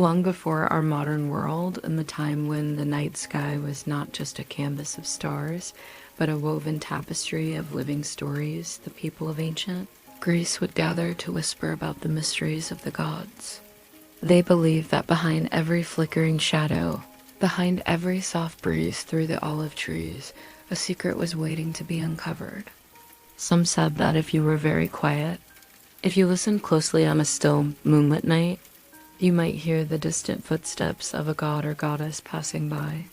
Long before our modern world, in the time when the night sky was not just a canvas of stars, but a woven tapestry of living stories, the people of ancient Greece would gather to whisper about the mysteries of the gods. They believed that behind every flickering shadow, behind every soft breeze through the olive trees, a secret was waiting to be uncovered. Some said that if you were very quiet, if you listened closely on a still, moonlit night, you might hear the distant footsteps of a god or goddess passing by.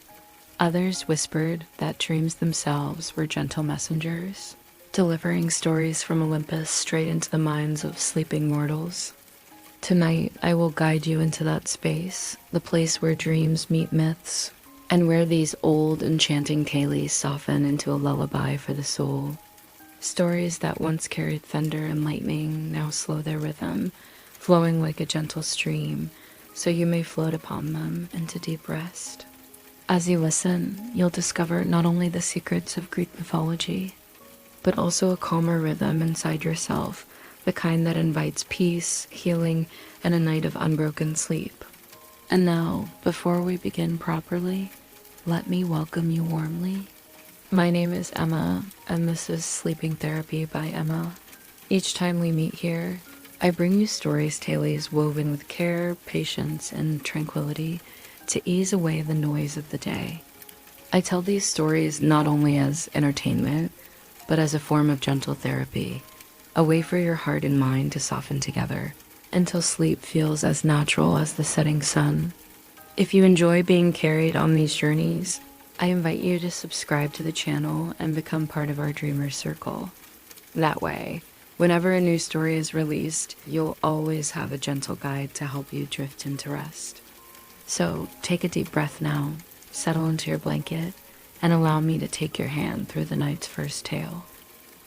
Others whispered that dreams themselves were gentle messengers, delivering stories from Olympus straight into the minds of sleeping mortals. Tonight, I will guide you into that space, the place where dreams meet myths, and where these old, enchanting tales soften into a lullaby for the soul. Stories that once carried thunder and lightning now slow their rhythm, flowing like a gentle stream, so you may float upon them into deep rest. As you listen, you'll discover not only the secrets of Greek mythology, but also a calmer rhythm inside yourself, the kind that invites peace, healing, and a night of unbroken sleep. And now, before we begin properly, let me welcome you warmly. My name is Emma, and this is Sleeping Therapy by Emma. Each time we meet here, I bring you stories tales woven with care, patience, and tranquility to ease away the noise of the day. I tell these stories not only as entertainment, but as a form of gentle therapy, a way for your heart and mind to soften together until sleep feels as natural as the setting sun. If you enjoy being carried on these journeys, I invite you to subscribe to the channel and become part of our Dreamers Circle. That way, whenever a new story is released, you'll always have a gentle guide to help you drift into rest. So take a deep breath now, settle into your blanket, and allow me to take your hand through the night's first tale.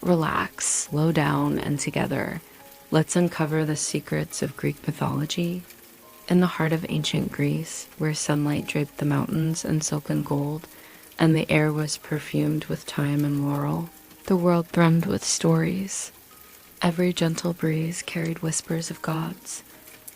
Relax, slow down, and together, let's uncover the secrets of Greek mythology. In the heart of ancient Greece, where sunlight draped the mountains in silken gold, and the air was perfumed with thyme and laurel, the world thrummed with stories. Every gentle breeze carried whispers of gods.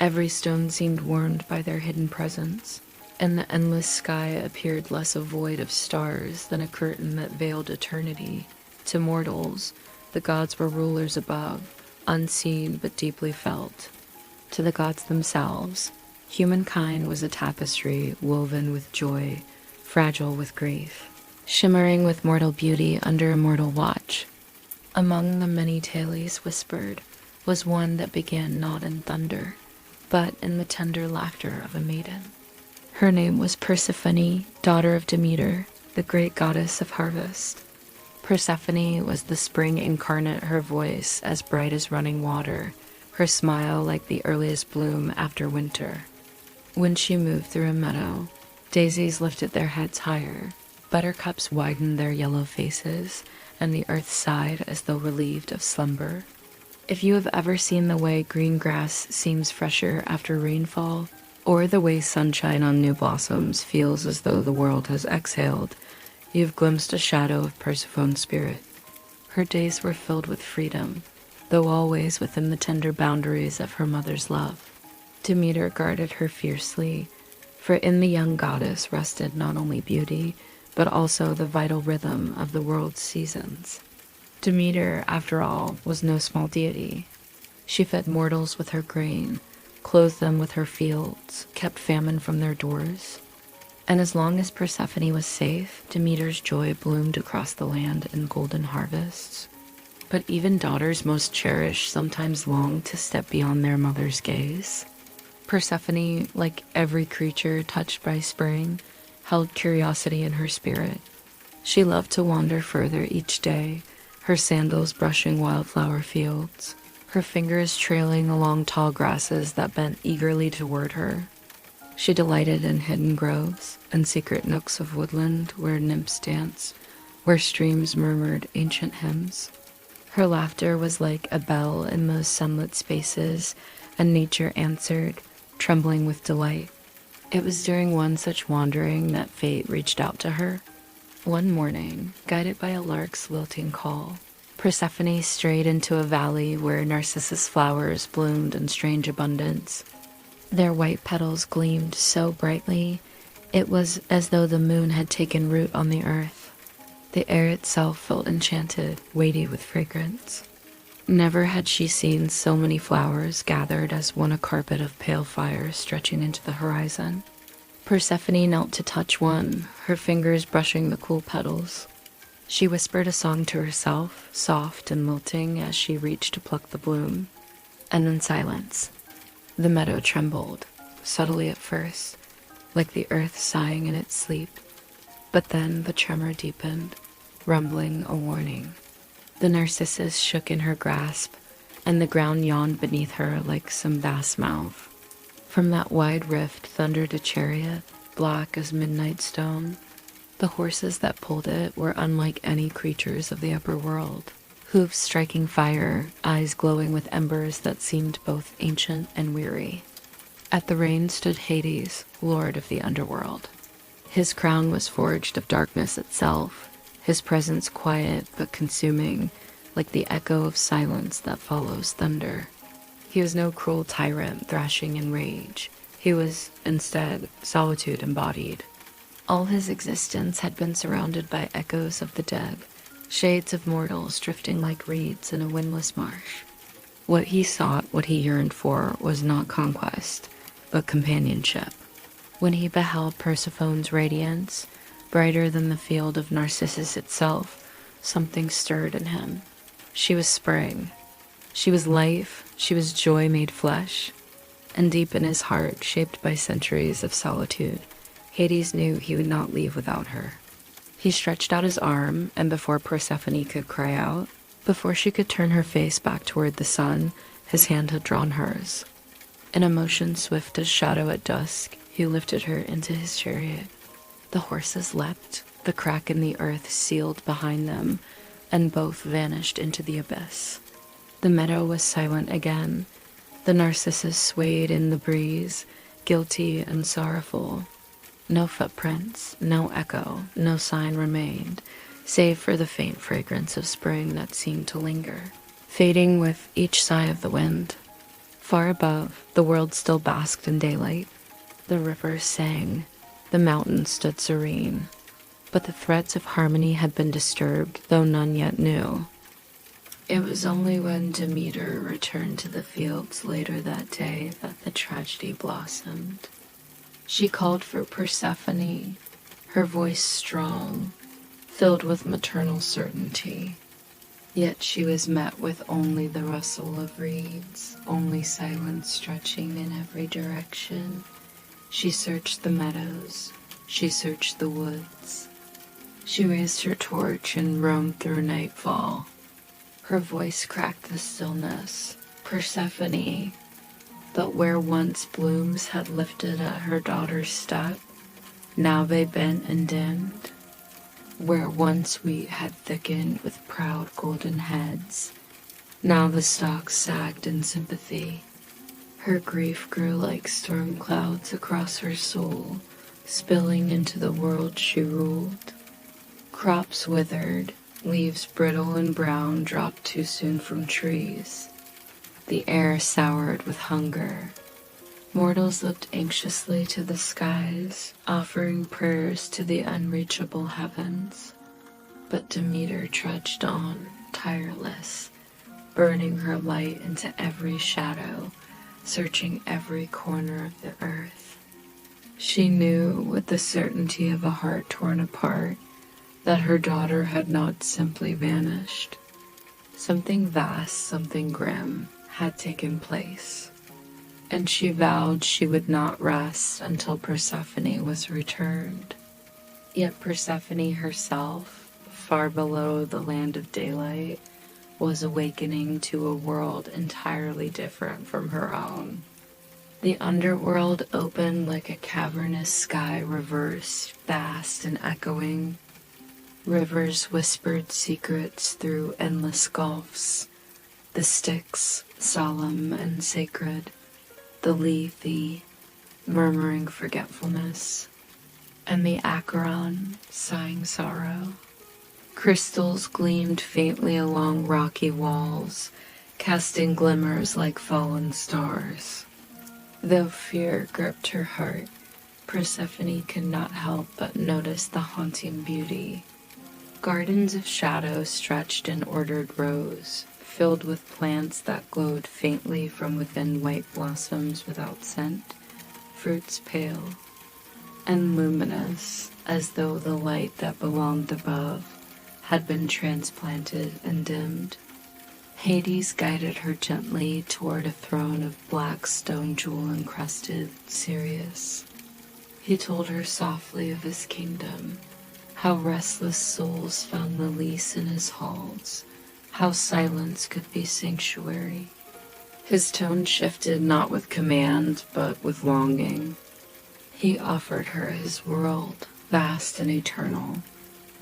Every stone seemed warned by their hidden presence, and the endless sky appeared less a void of stars than a curtain that veiled eternity. To mortals, the gods were rulers above, unseen but deeply felt. To the gods themselves, humankind was a tapestry woven with joy, fragile with grief, shimmering with mortal beauty under immortal watch. Among the many tales whispered was one that began not in thunder, but in the tender laughter of a maiden. Her name was Persephone, daughter of Demeter, the great goddess of harvest. Persephone was the spring incarnate, her voice as bright as running water, her smile like the earliest bloom after winter. When she moved through a meadow, daisies lifted their heads higher, buttercups widened their yellow faces, and the earth sighed as though relieved of slumber. If you have ever seen the way green grass seems fresher after rainfall, or the way sunshine on new blossoms feels as though the world has exhaled, you've glimpsed a shadow of Persephone's spirit. Her days were filled with freedom, though always within the tender boundaries of her mother's love. Demeter guarded her fiercely, for in the young goddess rested not only beauty, but also the vital rhythm of the world's seasons. Demeter, after all, was no small deity. She fed mortals with her grain, clothed them with her fields, kept famine from their doors. And as long as Persephone was safe, Demeter's joy bloomed across the land in golden harvests. But even daughters most cherished sometimes longed to step beyond their mother's gaze. Persephone, like every creature touched by spring, held curiosity in her spirit. She loved to wander further each day, her sandals brushing wildflower fields, her fingers trailing along tall grasses that bent eagerly toward her. She delighted in hidden groves and secret nooks of woodland where nymphs danced, where streams murmured ancient hymns. Her laughter was like a bell in those sunlit spaces, and nature answered, trembling with delight. It was during one such wandering that fate reached out to her. One morning, guided by a lark's lilting call, Persephone strayed into a valley where narcissus flowers bloomed in strange abundance. Their white petals gleamed so brightly, it was as though the moon had taken root on the earth. The air itself felt enchanted, weighty with fragrance. Never had she seen so many flowers gathered as one a carpet of pale fire stretching into the horizon. Persephone knelt to touch one, her fingers brushing the cool petals. She whispered a song to herself, soft and lilting as she reached to pluck the bloom. And then silence. The meadow trembled, subtly at first, like the earth sighing in its sleep. But then the tremor deepened, rumbling a warning. The narcissus shook in her grasp, and the ground yawned beneath her like some vast mouth. From that wide rift thundered a chariot, black as midnight stone. The horses that pulled it were unlike any creatures of the upper world. Hooves striking fire, eyes glowing with embers that seemed both ancient and weary. At the reins stood Hades, lord of the underworld. His crown was forged of darkness itself, his presence quiet but consuming, like the echo of silence that follows thunder. He was no cruel tyrant thrashing in rage. He was, instead, solitude embodied. All his existence had been surrounded by echoes of the dead, shades of mortals drifting like reeds in a windless marsh. What he sought, what he yearned for, was not conquest, but companionship. When he beheld Persephone's radiance, brighter than the field of Narcissus itself, something stirred in him. She was spring. She was life. She was joy made flesh. And deep in his heart, shaped by centuries of solitude, Hades knew he would not leave without her. He stretched out his arm, and before Persephone could cry out, before she could turn her face back toward the sun, his hand had drawn hers. In a motion swift as shadow at dusk, he lifted her into his chariot. The horses leapt, the crack in the earth sealed behind them, and both vanished into the abyss. The meadow was silent again. The narcissus swayed in the breeze, guilty and sorrowful. No footprints, no echo, no sign remained, save for the faint fragrance of spring that seemed to linger, fading with each sigh of the wind. Far above, the world still basked in daylight. The rivers sang, the mountains stood serene, but the threads of harmony had been disturbed, though none yet knew. It was only when Demeter returned to the fields later that day that the tragedy blossomed. She called for Persephone, her voice strong, filled with maternal certainty. Yet she was met with only the rustle of reeds, only silence stretching in every direction. She searched the meadows, she searched the woods. She raised her torch and roamed through nightfall. Her voice cracked the stillness. Persephone. But where once blooms had lifted at her daughter's step, now they bent and dimmed. Where once wheat had thickened with proud golden heads, now the stalks sagged in sympathy. Her grief grew like storm clouds across her soul, spilling into the world she ruled. Crops withered, leaves brittle and brown dropped too soon from trees. The air soured with hunger. Mortals looked anxiously to the skies, offering prayers to the unreachable heavens. But Demeter trudged on, tireless, burning her light into every shadow, searching every corner of the earth. She knew, with the certainty of a heart torn apart, that her daughter had not simply vanished. Something vast, something grim, had taken place, and she vowed she would not rest until Persephone was returned. Yet Persephone herself, far below the land of daylight, was awakening to a world entirely different from her own. The underworld opened like a cavernous sky reversed, vast and echoing. Rivers whispered secrets through endless gulfs. The Styx, solemn and sacred, the Lethe, murmuring forgetfulness, and the Acheron, sighing sorrow. Crystals gleamed faintly along rocky walls, casting glimmers like fallen stars. Though fear gripped her heart, Persephone could not help but notice the haunting beauty. Gardens of shadow stretched in ordered rows, filled with plants that glowed faintly from within white blossoms without scent, fruits pale and luminous as though the light that belonged above had been transplanted and dimmed. Hades guided her gently toward a throne of black stone jewel-encrusted Sirius. He told her softly of his kingdom, how restless souls found release in his halls, how silence could be sanctuary. His tone shifted not with command, but with longing. He offered her his world, vast and eternal,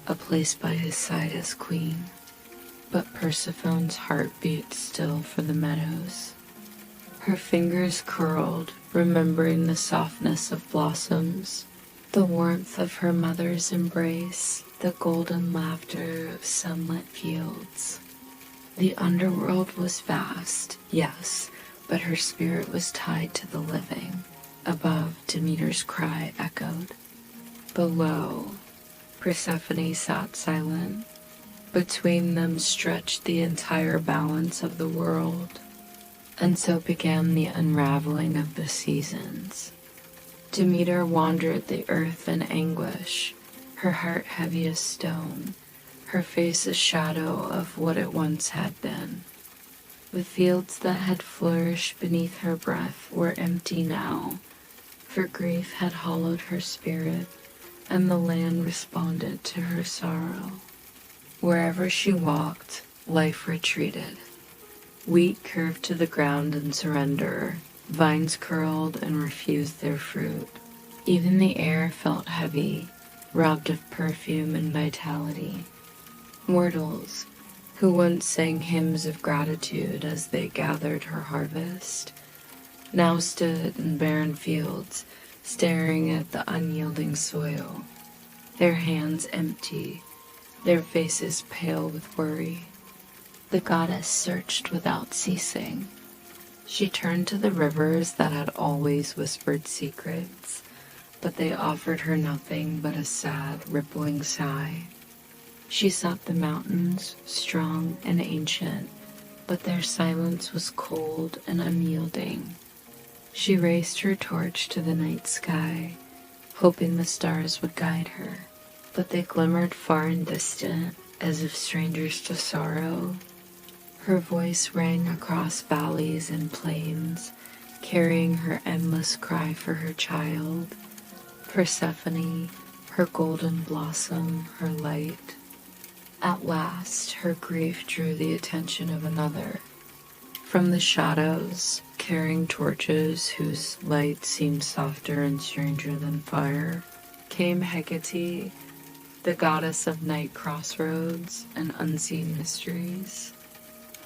a place by his side as queen. But Persephone's heart beat still for the meadows. Her fingers curled, remembering the softness of blossoms, the warmth of her mother's embrace, the golden laughter of sunlit fields. The underworld was vast, yes, but her spirit was tied to the living. Above, Demeter's cry echoed. Below, Persephone sat silent. Between them stretched the entire balance of the world, and so began the unraveling of the seasons. Demeter wandered the earth in anguish, her heart heavy as stone, her face a shadow of what it once had been. The fields that had flourished beneath her breath were empty now, for grief had hollowed her spirit, and the land responded to her sorrow. Wherever she walked, life retreated. Wheat curved to the ground in surrender, vines curled and refused their fruit. Even the air felt heavy, robbed of perfume and vitality. Mortals, who once sang hymns of gratitude as they gathered her harvest, now stood in barren fields, staring at the unyielding soil, their hands empty, their faces pale with worry. The goddess searched without ceasing. She turned to the rivers that had always whispered secrets, but they offered her nothing but a sad, rippling sigh. She sought the mountains, strong and ancient, but their silence was cold and unyielding. She raised her torch to the night sky, hoping the stars would guide her. But they glimmered far and distant, as if strangers to sorrow. Her voice rang across valleys and plains, carrying her endless cry for her child, Persephone, her golden blossom, her light. At last, her grief drew the attention of another. From the shadows, carrying torches whose light seemed softer and stranger than fire, came Hecate, the goddess of night crossroads and unseen mysteries.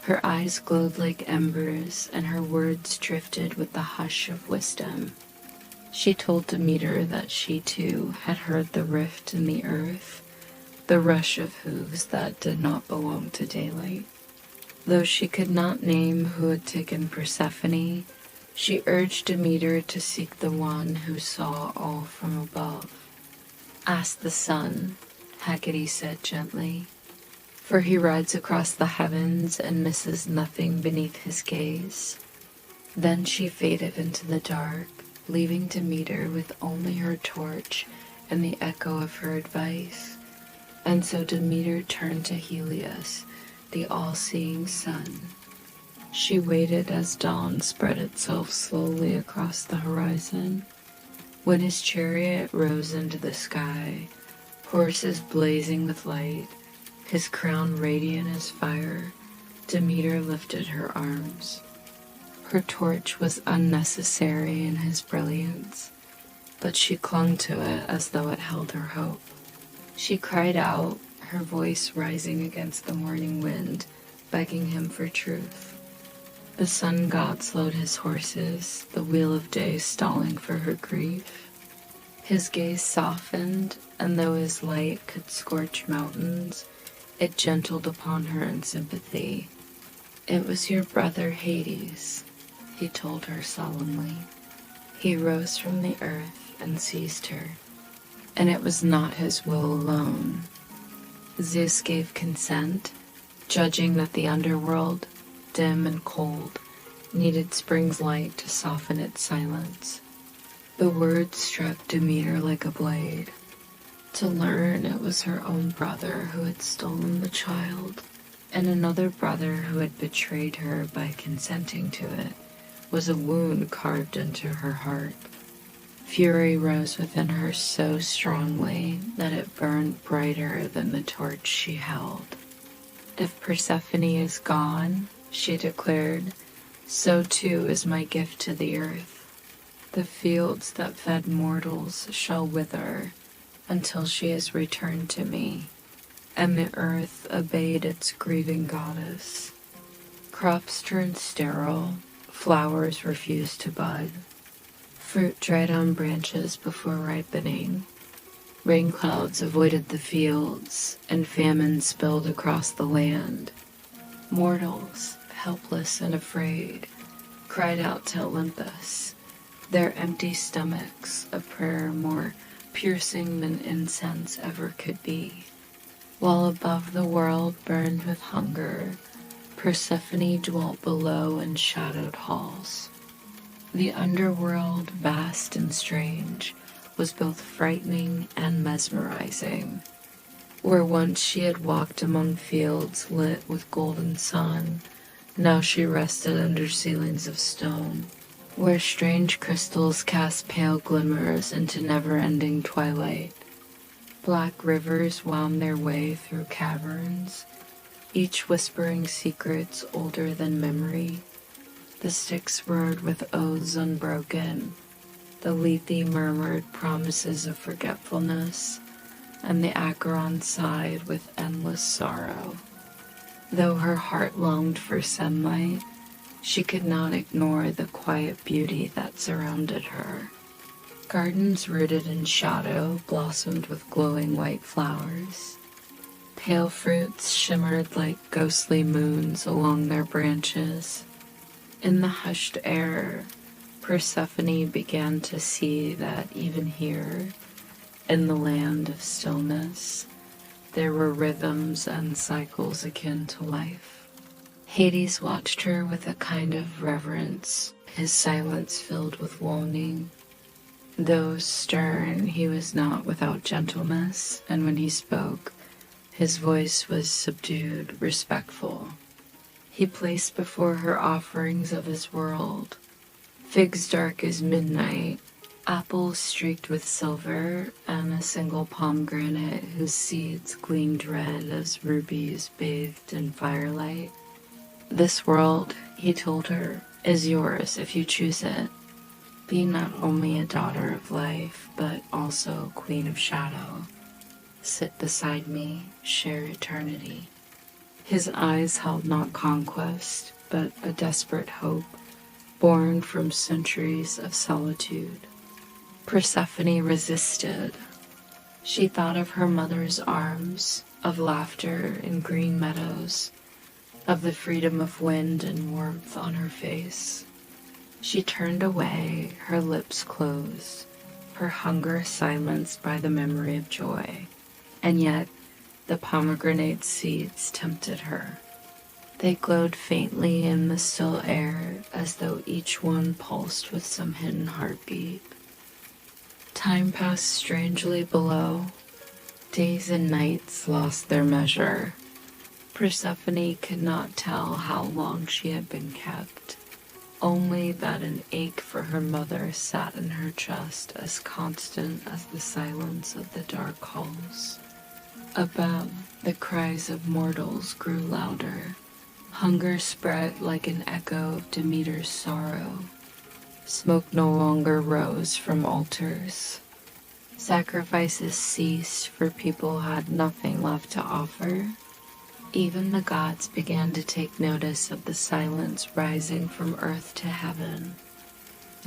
Her eyes glowed like embers, and her words drifted with the hush of wisdom. She told Demeter that she too had heard the rift in the earth, the rush of hooves that did not belong to daylight. Though she could not name who had taken Persephone, she urged Demeter to seek the one who saw all from above. Ask the sun, Hecate said gently, for he rides across the heavens and misses nothing beneath his gaze. Then she faded into the dark, leaving Demeter with only her torch and the echo of her advice. And so Demeter turned to Helios, the all-seeing sun. She waited as dawn spread itself slowly across the horizon. When his chariot rose into the sky, horses blazing with light, his crown radiant as fire, Demeter lifted her arms. Her torch was unnecessary in his brilliance, but she clung to it as though it held her hope. She cried out, her voice rising against the morning wind, begging him for truth. The sun god slowed his horses, the wheel of day stalling for her grief. His gaze softened, and though his light could scorch mountains, it gentled upon her in sympathy. It was your brother Hades, he told her solemnly. He rose from the earth and seized her. And it was not his will alone. Zeus gave consent, judging that the underworld, dim and cold, needed spring's light to soften its silence. The words struck Demeter like a blade. To learn it was her own brother who had stolen the child, and another brother who had betrayed her by consenting to it, was a wound carved into her heart. Fury rose within her so strongly that it burned brighter than the torch she held. If Persephone is gone, she declared, so too is my gift to the earth. The fields that fed mortals shall wither until she is returned to me, and the earth obeyed its grieving goddess. Crops turned sterile, flowers refused to bud. Fruit dried on branches before ripening. Rain clouds avoided the fields, and famine spilled across the land. Mortals, helpless and afraid, cried out to Olympus, their empty stomachs a prayer more piercing than incense ever could be. While above the world burned with hunger, Persephone dwelt below in shadowed halls. The underworld, vast and strange, was both frightening and mesmerizing. Where once she had walked among fields lit with golden sun, now she rested under ceilings of stone, where strange crystals cast pale glimmers into never-ending twilight. Black rivers wound their way through caverns, each whispering secrets older than memory. The Styx roared with oaths unbroken, the Lethe murmured promises of forgetfulness, and the Acheron sighed with endless sorrow. Though her heart longed for sunlight, she could not ignore the quiet beauty that surrounded her. Gardens rooted in shadow blossomed with glowing white flowers. Pale fruits shimmered like ghostly moons along their branches. In the hushed air, Persephone began to see that even here, in the land of stillness, there were rhythms and cycles akin to life. Hades watched her with a kind of reverence, his silence filled with longing. Though stern, he was not without gentleness, and when he spoke, his voice was subdued, respectful. He placed before her offerings of his world, figs dark as midnight, apples streaked with silver, and a single pomegranate whose seeds gleamed red as rubies bathed in firelight. This world, he told her, is yours if you choose it. Be not only a daughter of life, but also queen of shadow. Sit beside me, share eternity. His eyes held not conquest, but a desperate hope, born from centuries of solitude. Persephone resisted. She thought of her mother's arms, of laughter in green meadows, of the freedom of wind and warmth on her face. She turned away, her lips closed, her hunger silenced by the memory of joy, and yet the pomegranate seeds tempted her. They glowed faintly in the still air, as though each one pulsed with some hidden heartbeat. Time passed strangely below. Days and nights lost their measure. Persephone could not tell how long she had been kept, only that an ache for her mother sat in her chest as constant as the silence of the dark halls. Above, the cries of mortals grew louder. Hunger spread like an echo of Demeter's sorrow. Smoke no longer rose from altars. Sacrifices ceased, for people had nothing left to offer. Even the gods began to take notice of the silence rising from earth to heaven.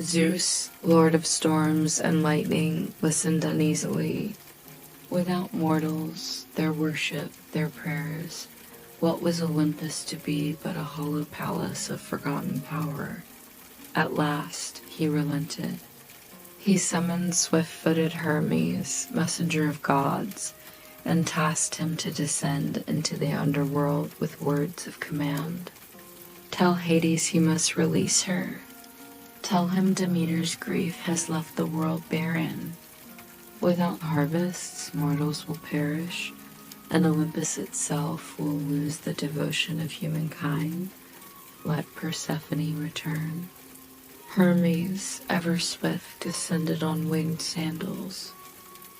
Zeus, lord of storms and lightning, listened uneasily. Without mortals, their worship, their prayers, what was Olympus to be but a hollow palace of forgotten power? At last, he relented. He summoned swift-footed Hermes, messenger of gods, and tasked him to descend into the underworld with words of command. Tell Hades he must release her. Tell him Demeter's grief has left the world barren. Without harvests, mortals will perish, and Olympus itself will lose the devotion of humankind. Let Persephone return. Hermes, ever swift, descended on winged sandals.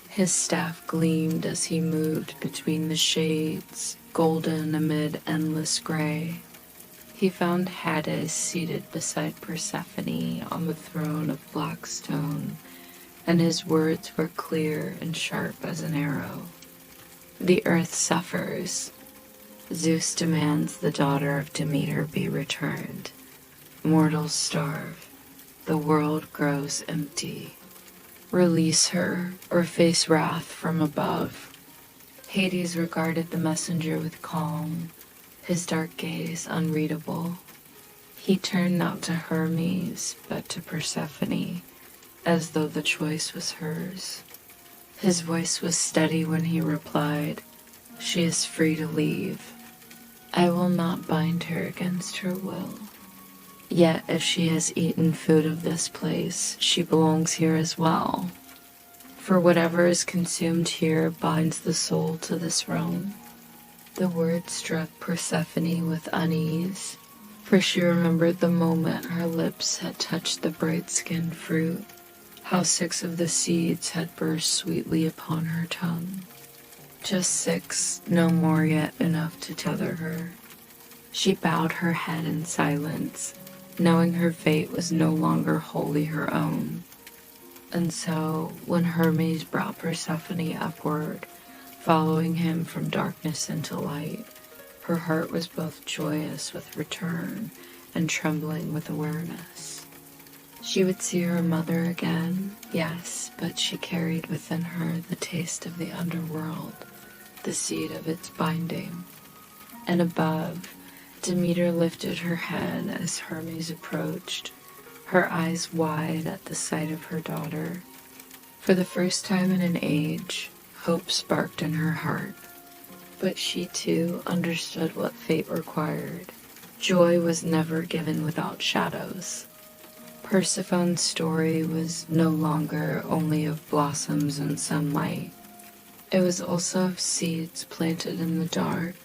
His staff gleamed as he moved between the shades, golden amid endless gray. He found Hades seated beside Persephone on the throne of black stone, and his words were clear and sharp as an arrow. The earth suffers. Zeus demands the daughter of Demeter be returned. Mortals starve. The world grows empty. Release her, or face wrath from above. Hades regarded the messenger with calm, his dark gaze unreadable. He turned not to Hermes, but to Persephone, as though the choice was hers. His voice was steady when he replied, "She is free to leave. I will not bind her against her will. Yet if she has eaten food of this place, she belongs here as well. For whatever is consumed here binds the soul to this realm." The word struck Persephone with unease, for she remembered the moment her lips had touched the bright-skinned fruit, how 6 of the seeds had burst sweetly upon her tongue. Just 6, no more yet enough to tether her. She bowed her head in silence, knowing her fate was no longer wholly her own. And so, when Hermes brought Persephone upward, following him from darkness into light, her heart was both joyous with return and trembling with awareness. She would see her mother again, yes, but she carried within her the taste of the underworld, the seed of its binding. And above, Demeter lifted her head as Hermes approached, her eyes wide at the sight of her daughter. For the first time in an age, hope sparked in her heart. But she too understood what fate required. Joy was never given without shadows. Persephone's story was no longer only of blossoms and sunlight. It was also of seeds planted in the dark,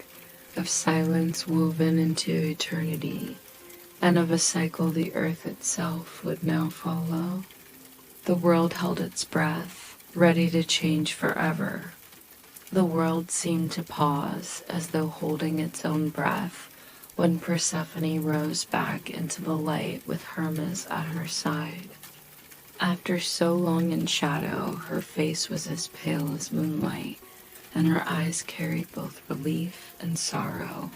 of silence woven into eternity, and of a cycle the earth itself would now follow. The world held its breath, ready to change forever. The world seemed to pause, as though holding its own breath, when Persephone rose back into the light with Hermes at her side. After so long in shadow, her face was as pale as moonlight, and her eyes carried both relief and sorrow,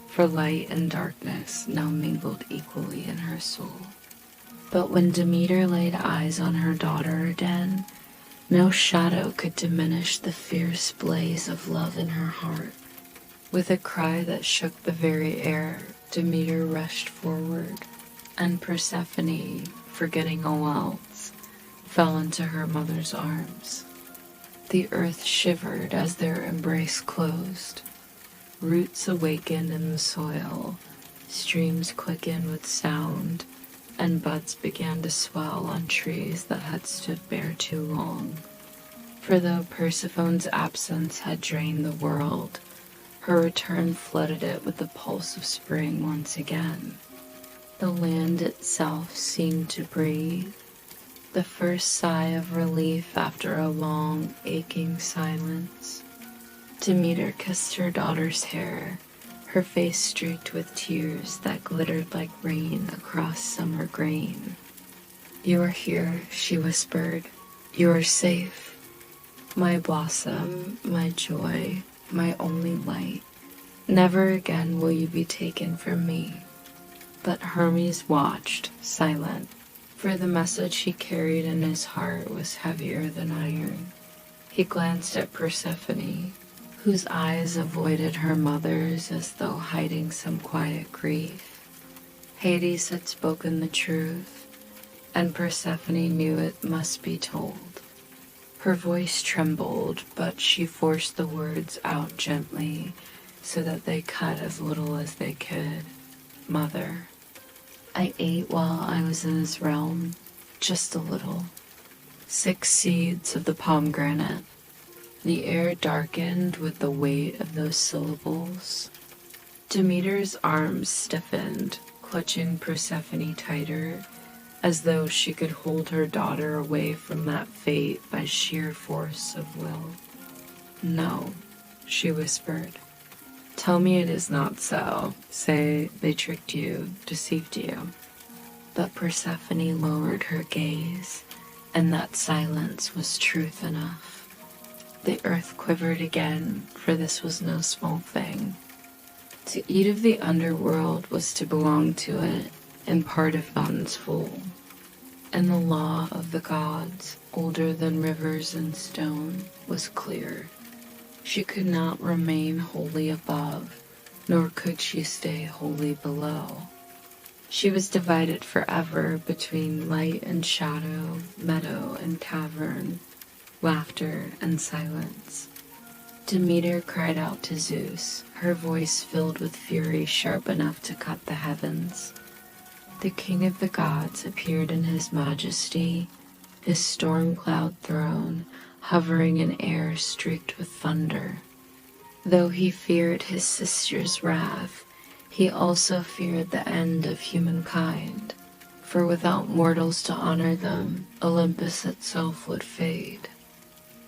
for light and darkness now mingled equally in her soul. But when Demeter laid eyes on her daughter again, no shadow could diminish the fierce blaze of love in her heart. With a cry that shook the very air, Demeter rushed forward, and Persephone, forgetting all else, fell into her mother's arms. The earth shivered as their embrace closed. Roots awakened in the soil, streams quickened with sound, and buds began to swell on trees that had stood bare too long. For though Persephone's absence had drained the world, her return flooded it with the pulse of spring once again. The land itself seemed to breathe, the first sigh of relief after a long, aching silence. Demeter kissed her daughter's hair, her face streaked with tears that glittered like rain across summer grain. "You are here," she whispered. "You are safe. My blossom, my joy, my only light. Never again will you be taken from me." But Hermes watched, silent, for the message he carried in his heart was heavier than iron. He glanced at Persephone, whose eyes avoided her mother's as though hiding some quiet grief. Hades had spoken the truth. and Persephone knew it must be told. Her voice trembled, but she forced the words out gently so that they cut as little as they could. Mother, I ate while I was in this realm, just a little. 6 seeds of the pomegranate. The air darkened with the weight of those syllables. Demeter's arms stiffened, clutching Persephone tighter, as though she could hold her daughter away from that fate by sheer force of will. No, she whispered. Tell me it is not so. Say they tricked you, deceived you. But Persephone lowered her gaze, and that silence was truth enough. The earth quivered again, for this was no small thing. To eat of the underworld was to belong to it, and part of God's full. And the law of the gods, older than rivers and stone, was clear. She could not remain wholly above, nor could she stay wholly below. She was divided forever between light and shadow, meadow and cavern, laughter and silence. Demeter cried out to Zeus, her voice filled with fury sharp enough to cut the heavens. The king of the gods appeared in his majesty, his storm cloud throne hovering in air streaked with thunder. Though he feared his sister's wrath, he also feared the end of humankind, for without mortals to honor them, Olympus itself would fade.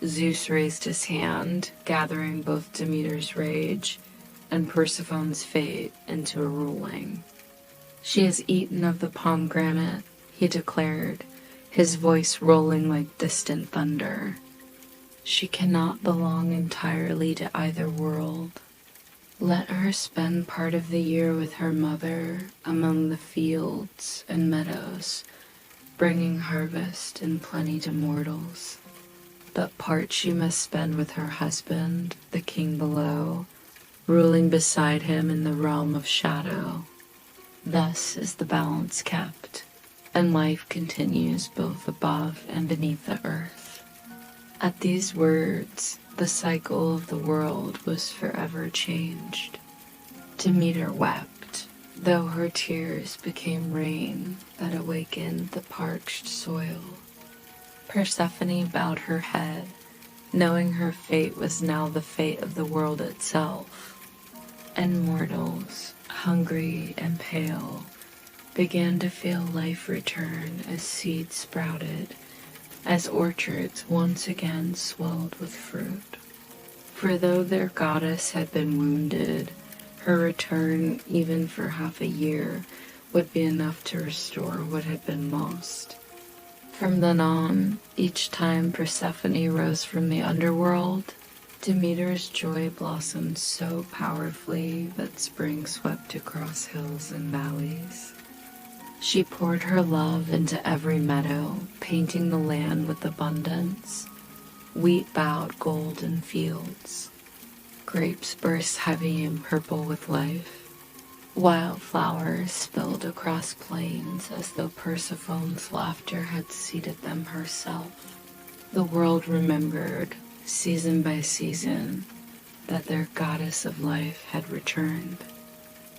Zeus raised his hand, gathering both Demeter's rage and Persephone's fate into a ruling. She has eaten of the pomegranate, he declared, his voice rolling like distant thunder. She cannot belong entirely to either world. Let her spend part of the year with her mother among the fields and meadows, bringing harvest and plenty to mortals. But part she must spend with her husband, the king below, ruling beside him in the realm of shadow. Thus is the balance kept, and life continues both above and beneath the earth. At these words, the cycle of the world was forever changed. Demeter wept, though her tears became rain that awakened the parched soil. Persephone bowed her head, knowing her fate was now the fate of the world itself. And mortals, hungry and pale, began to feel life return as seeds sprouted, as orchards once again swelled with fruit. For though their goddess had been wounded, her return, even for half a year, would be enough to restore what had been lost. From then on, each time Persephone rose from the underworld, Demeter's joy blossomed so powerfully that spring swept across hills and valleys. She poured her love into every meadow, painting the land with abundance. Wheat bowed golden fields. Grapes burst heavy and purple with life. Wildflowers spilled across plains as though Persephone's laughter had seeded them herself. The world remembered, season by season, that their goddess of life had returned.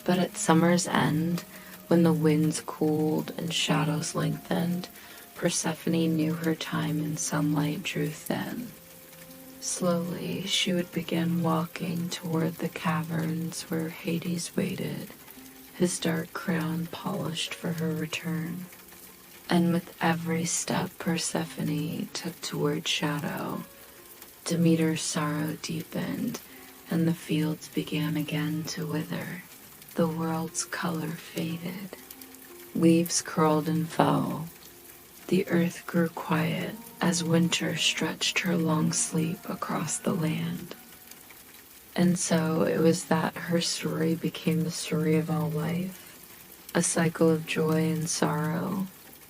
But at summer's end, when the winds cooled and shadows lengthened, Persephone knew her time in sunlight drew thin. Slowly, she would begin walking toward the caverns where Hades waited, his dark crown polished for her return. And with every step Persephone took toward shadow, Demeter's sorrow deepened, and the fields began again to wither. The world's color faded. Leaves curled and fell. The earth grew quiet as winter stretched her long sleep across the land. And so it was that her story became the story of all life, a cycle of joy and sorrow,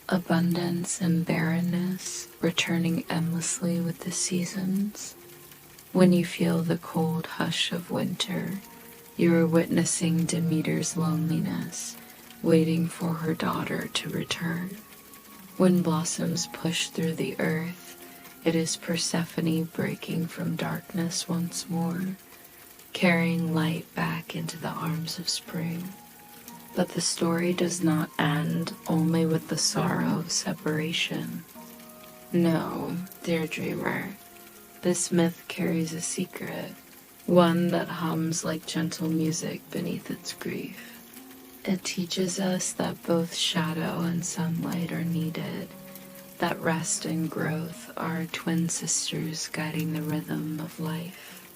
abundance and barrenness, returning endlessly with the seasons. When you feel the cold hush of winter, you are witnessing Demeter's loneliness, waiting for her daughter to return. When blossoms push through the earth, it is Persephone breaking from darkness once more, carrying light back into the arms of spring. But the story does not end only with the sorrow of separation. No, dear dreamer, this myth carries a secret, one that hums like gentle music beneath its grief. It teaches us that both shadow and sunlight are needed, that rest and growth are twin sisters guiding the rhythm of life.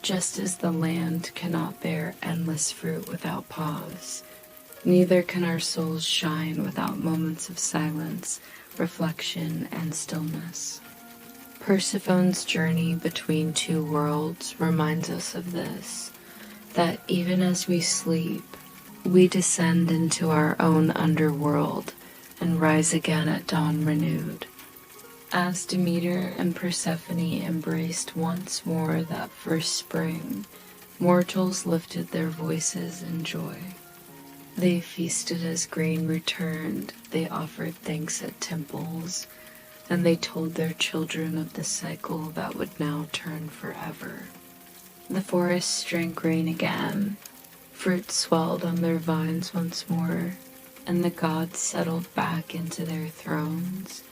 Just as the land cannot bear endless fruit without pause, neither can our souls shine without moments of silence, reflection, and stillness. Persephone's journey between two worlds reminds us of this, that even as we sleep, we descend into our own underworld and rise again at dawn renewed. As Demeter and Persephone embraced once more that first spring, mortals lifted their voices in joy. They feasted as grain returned, they offered thanks at temples, and they told their children of the cycle that would now turn forever. The forests drank rain again, fruit swelled on their vines once more, and the gods settled back into their thrones,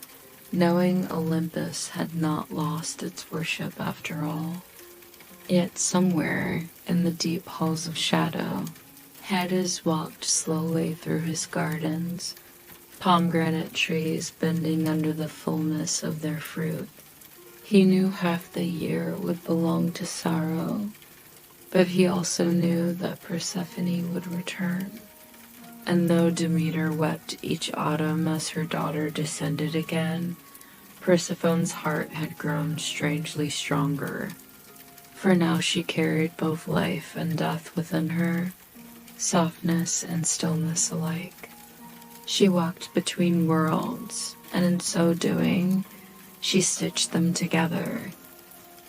knowing Olympus had not lost its worship after all. Yet somewhere in the deep halls of shadow, Hades walked slowly through his gardens, pomegranate trees bending under the fullness of their fruit. He knew half the year would belong to sorrow, but he also knew that Persephone would return. And though Demeter wept each autumn as her daughter descended again, Persephone's heart had grown strangely stronger, for now she carried both life and death within her, softness and stillness alike. She walked between worlds, and in so doing, she stitched them together.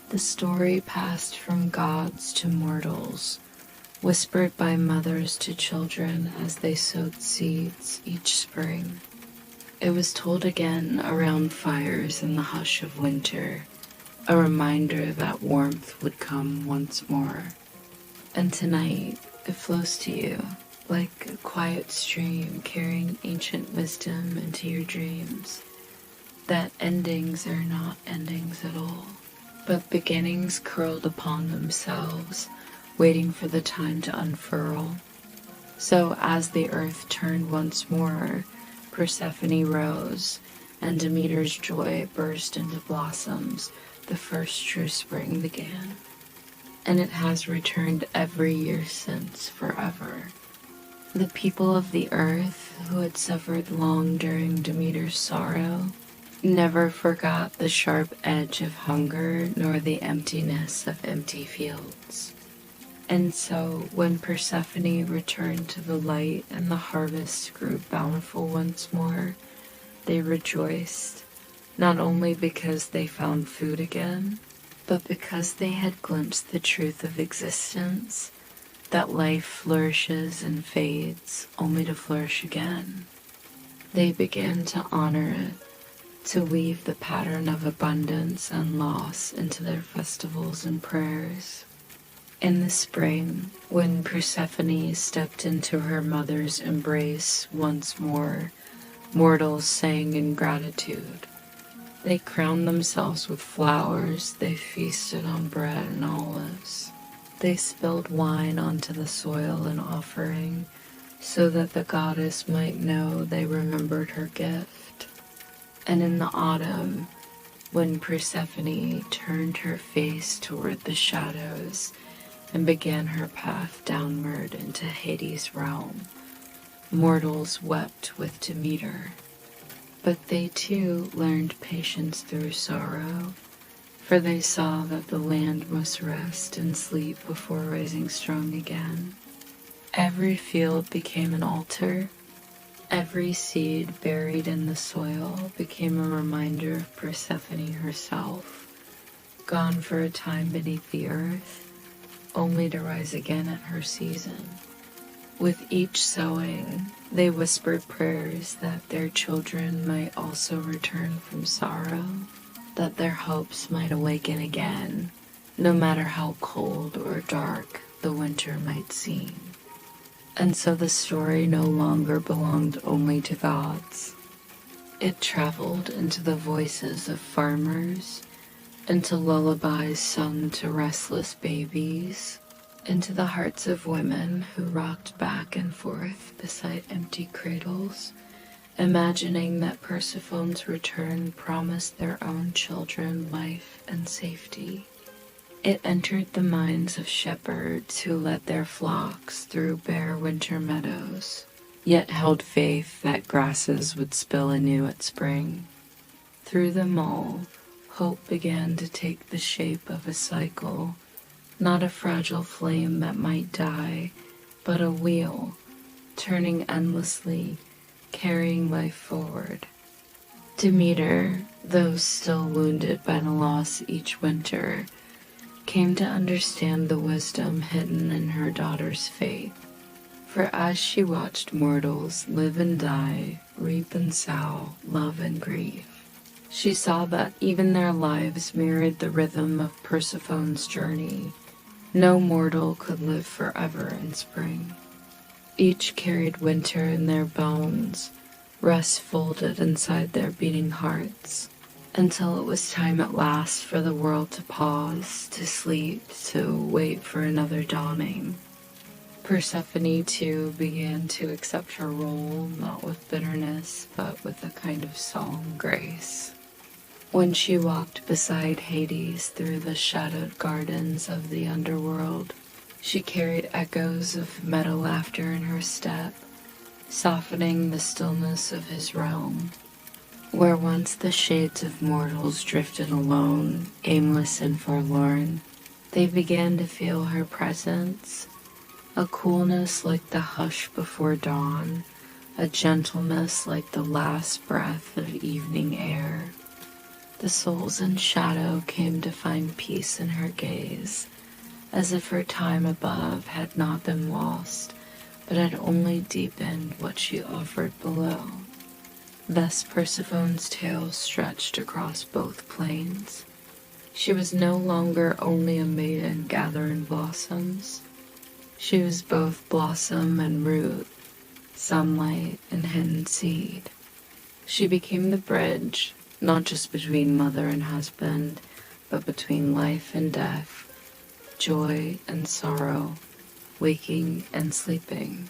The story passed from gods to mortals, whispered by mothers to children as they sowed seeds each spring. It was told again around fires in the hush of winter, a reminder that warmth would come once more. And tonight, it flows to you like a quiet stream carrying ancient wisdom into your dreams, that endings are not endings at all, but beginnings curled upon themselves, waiting for the time to unfurl. So as the earth turned once more, Persephone rose, and Demeter's joy burst into blossoms. The first true spring began, and it has returned every year since, forever. The people of the earth, who had suffered long during Demeter's sorrow, never forgot the sharp edge of hunger nor the emptiness of empty fields. And so, when Persephone returned to the light and the harvest grew bountiful once more, they rejoiced, not only because they found food again, but because they had glimpsed the truth of existence, that life flourishes and fades, only to flourish again. They began to honor it, to weave the pattern of abundance and loss into their festivals and prayers. In the spring, when Persephone stepped into her mother's embrace once more, mortals sang in gratitude. They crowned themselves with flowers, they feasted on bread and olives. They spilled wine onto the soil in offering, so that the goddess might know they remembered her gift. And in the autumn, when Persephone turned her face toward the shadows and began her path downward into Hades' realm, mortals wept with Demeter. But they too learned patience through sorrow, for they saw that the land must rest and sleep before rising strong again. Every field became an altar. Every seed buried in the soil became a reminder of Persephone herself, gone for a time beneath the earth, only to rise again at her season. With each sowing, they whispered prayers that their children might also return from sorrow, that their hopes might awaken again, no matter how cold or dark the winter might seem. And so the story no longer belonged only to gods. It traveled into the voices of farmers, into lullabies sung to restless babies, into the hearts of women who rocked back and forth beside empty cradles, imagining that Persephone's return promised their own children life and safety. It entered the minds of shepherds who led their flocks through bare winter meadows, yet held faith that grasses would spill anew at spring. Through them all, hope began to take the shape of a cycle, not a fragile flame that might die, but a wheel, turning endlessly, carrying life forward. Demeter, though still wounded by the loss each winter, came to understand the wisdom hidden in her daughter's fate. For as she watched mortals live and die, reap and sow, love and grieve, she saw that even their lives mirrored the rhythm of Persephone's journey. No mortal could live forever in spring. Each carried winter in their bones, rest folded inside their beating hearts, until it was time at last for the world to pause, to sleep, to wait for another dawning. Persephone, too, began to accept her role, not with bitterness, but with a kind of solemn grace. When she walked beside Hades through the shadowed gardens of the underworld, she carried echoes of meadow laughter in her step, softening the stillness of his realm. Where once the shades of mortals drifted alone, aimless and forlorn, they began to feel her presence, a coolness like the hush before dawn, a gentleness like the last breath of evening air. The souls in shadow came to find peace in her gaze, as if her time above had not been lost, but had only deepened what she offered below. Thus Persephone's tale stretched across both plains. She was no longer only a maiden gathering blossoms. She was both blossom and root, sunlight and hidden seed. She became the bridge, not just between mother and husband, but between life and death, joy and sorrow, waking and sleeping.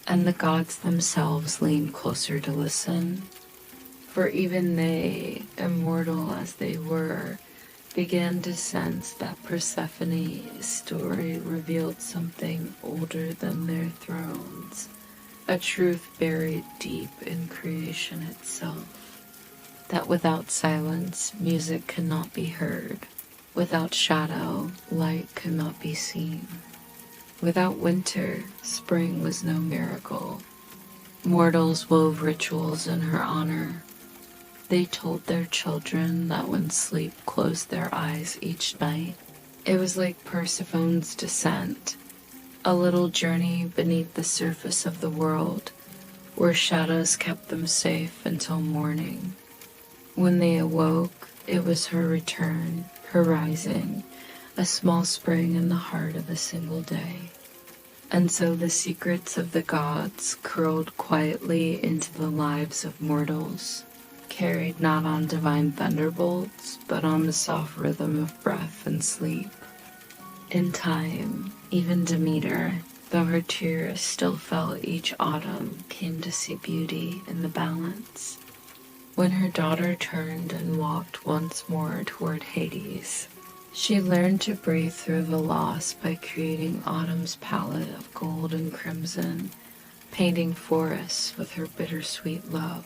And the gods themselves leaned closer to listen, for even they, immortal as they were, began to sense that Persephone's story revealed something older than their thrones, a truth buried deep in creation itself. That without silence, music could not be heard. Without shadow, light could not be seen. Without winter, spring was no miracle. Mortals wove rituals in her honor. They told their children that when sleep closed their eyes each night, it was like Persephone's descent, a little journey beneath the surface of the world, where shadows kept them safe until morning. When they awoke, it was her return, her rising, a small spring in the heart of a single day. And so the secrets of the gods curled quietly into the lives of mortals, carried not on divine thunderbolts, but on the soft rhythm of breath and sleep. In time, even Demeter, though her tears still fell each autumn, came to see beauty in the balance. When her daughter turned and walked once more toward Hades, she learned to breathe through the loss by creating autumn's palette of gold and crimson, painting forests with her bittersweet love.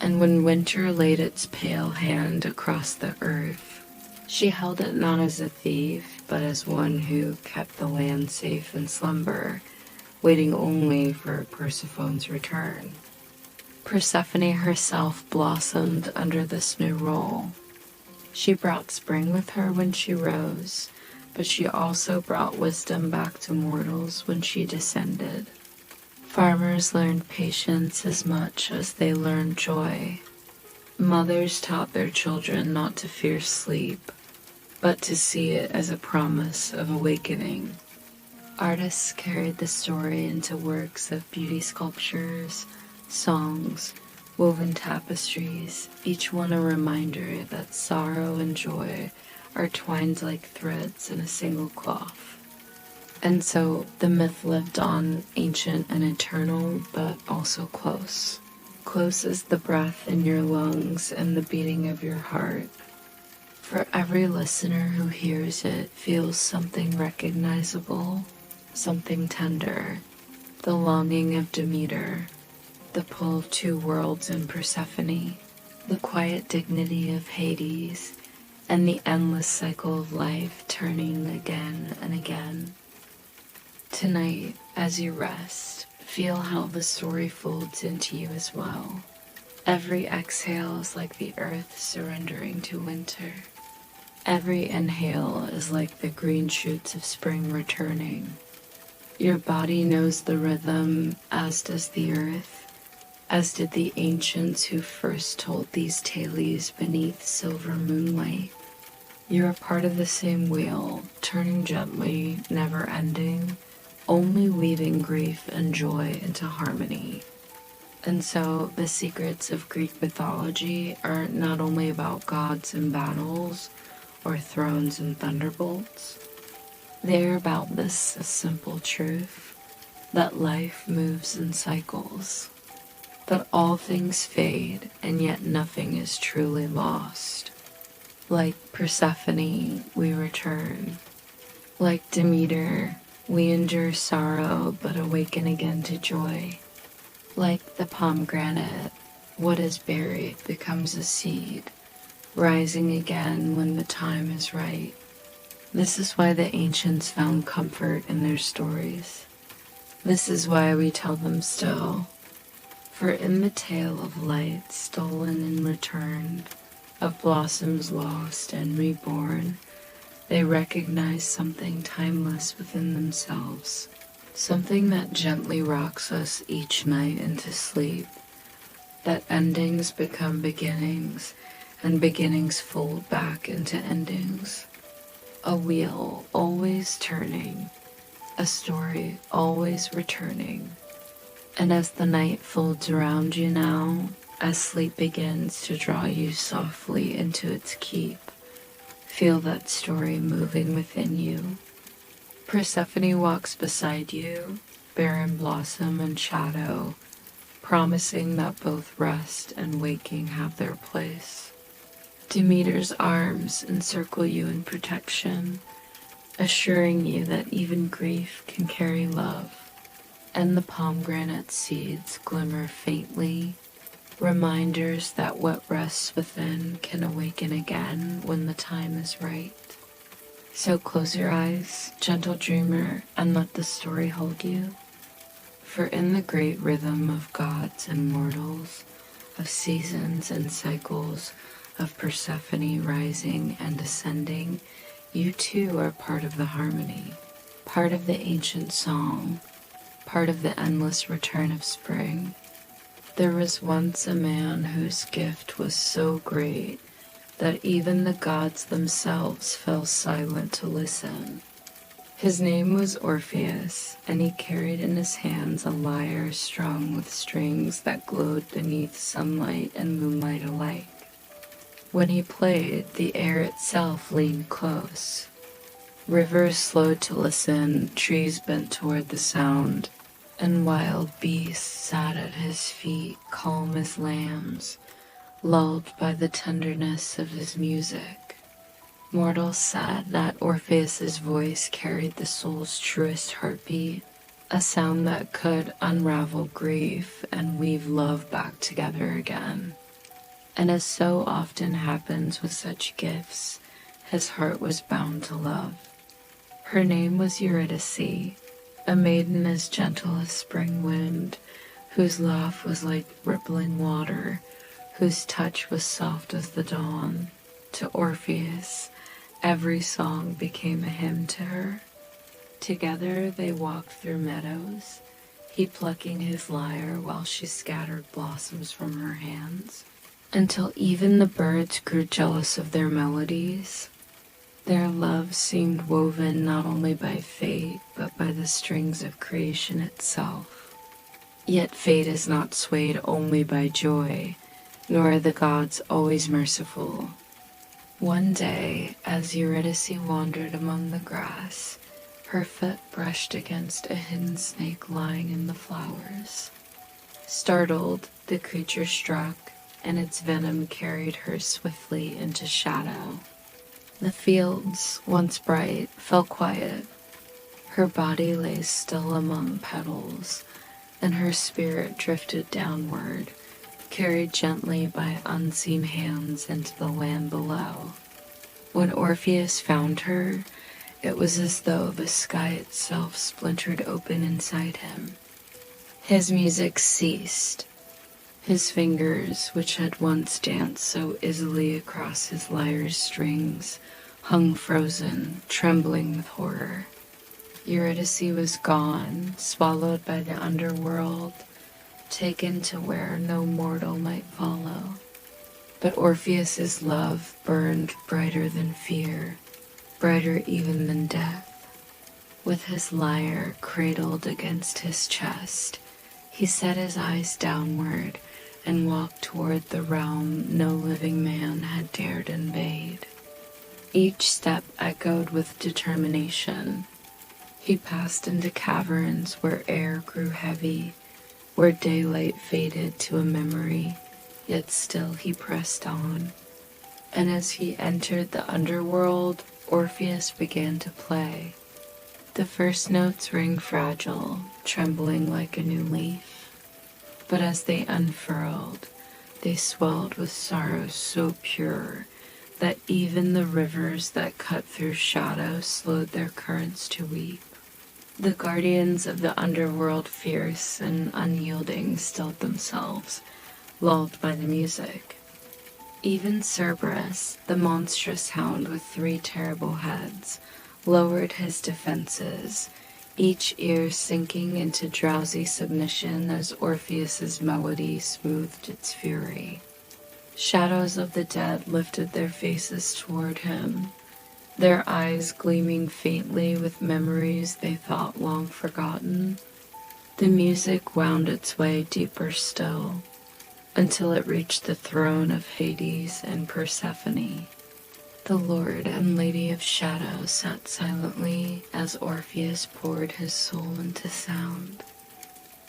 And when winter laid its pale hand across the earth, she held it not as a thief, but as one who kept the land safe in slumber, waiting only for Persephone's return. Persephone herself blossomed under this new role. She brought spring with her when she rose, but she also brought wisdom back to mortals when she descended. Farmers learned patience as much as they learned joy. Mothers taught their children not to fear sleep, but to see it as a promise of awakening. Artists carried the story into works of beauty sculptures, songs, woven tapestries, each one a reminder that sorrow and joy are twined like threads in a single cloth. And so the myth lived on, ancient and eternal, but also close. Close as the breath in your lungs and the beating of your heart. For every listener who hears it feels something recognizable, something tender, the longing of Demeter, the pull of two worlds in Persephone, the quiet dignity of Hades, and the endless cycle of life turning again and again. Tonight, as you rest, feel how the story folds into you as well. Every exhale is like the earth surrendering to winter. Every inhale is like the green shoots of spring returning. Your body knows the rhythm, as does the earth, as did the ancients who first told these tales beneath silver moonlight. You are part of the same wheel, turning gently, never ending, only weaving grief and joy into harmony. And so the secrets of Greek mythology are not only about gods and battles, or thrones and thunderbolts. They are about this simple truth, that life moves in cycles, that all things fade and yet nothing is truly lost. Like Persephone, we return. Like Demeter, we endure sorrow but awaken again to joy. Like the pomegranate, what is buried becomes a seed, rising again when the time is right. This is why the ancients found comfort in their stories. This is why we tell them still. For in the tale of light stolen and returned, of blossoms lost and reborn, they recognize something timeless within themselves, something that gently rocks us each night into sleep, that endings become beginnings, and beginnings fold back into endings. A wheel always turning, a story always returning. And as the night folds around you now, as sleep begins to draw you softly into its keep, feel that story moving within you. Persephone walks beside you, barren blossom and shadow, promising that both rest and waking have their place. Demeter's arms encircle you in protection, assuring you that even grief can carry love, and the pomegranate seeds glimmer faintly, reminders that what rests within can awaken again when the time is right. So close your eyes, gentle dreamer, and let the story hold you. For in the great rhythm of gods and mortals, of seasons and cycles, of Persephone rising and descending, you too are part of the harmony, part of the ancient song, part of the endless return of spring. There was once a man whose gift was so great that even the gods themselves fell silent to listen. His name was Orpheus, and he carried in his hands a lyre strung with strings that glowed beneath sunlight and moonlight alike. When he played, the air itself leaned close. Rivers slowed to listen, trees bent toward the sound, and wild beasts sat at his feet, calm as lambs, lulled by the tenderness of his music. Mortals said that Orpheus's voice carried the soul's truest heartbeat, a sound that could unravel grief and weave love back together again. And as so often happens with such gifts, his heart was bound to love. Her name was Eurydice, a maiden as gentle as spring wind, whose laugh was like rippling water, whose touch was soft as the dawn. To Orpheus, every song became a hymn to her. Together they walked through meadows. he plucking his lyre while she scattered blossoms from her hands, until even the birds grew jealous of their melodies. Their love seemed woven not only by fate, but by the strings of creation itself. Yet fate is not swayed only by joy, nor are the gods always merciful. One day, as Eurydice wandered among the grass, her foot brushed against a hidden snake lying in the flowers. Startled, the creature struck, and its venom carried her swiftly into shadow. The fields, once bright, fell quiet. Her body lay still among petals, and her spirit drifted downward, carried gently by unseen hands into the land below. When Orpheus found her, it was as though the sky itself splintered open inside him. His music ceased. His fingers, which had once danced so easily across his lyre's strings, hung frozen, trembling with horror. Eurydice was gone, swallowed by the underworld, taken to where no mortal might follow. But Orpheus's love burned brighter than fear, brighter even than death. With his lyre cradled against his chest, he set his eyes downward and walked toward the realm no living man had dared invade. Each step echoed with determination. He passed into caverns where air grew heavy, where daylight faded to a memory, yet still he pressed on. And as he entered the underworld, Orpheus began to play. The first notes rang fragile, trembling like a new leaf. But as they unfurled, they swelled with sorrow so pure that even the rivers that cut through shadow slowed their currents to weep. The guardians of the underworld, fierce and unyielding, stilled themselves, lulled by the music. Even Cerberus, the monstrous hound with 3 terrible heads, lowered his defenses, each ear sinking into drowsy submission as Orpheus's melody smoothed its fury. Shadows of the dead lifted their faces toward him, their eyes gleaming faintly with memories they thought long forgotten. The music wound its way deeper still, until it reached the throne of Hades and Persephone. The Lord and Lady of Shadow sat silently as Orpheus poured his soul into sound.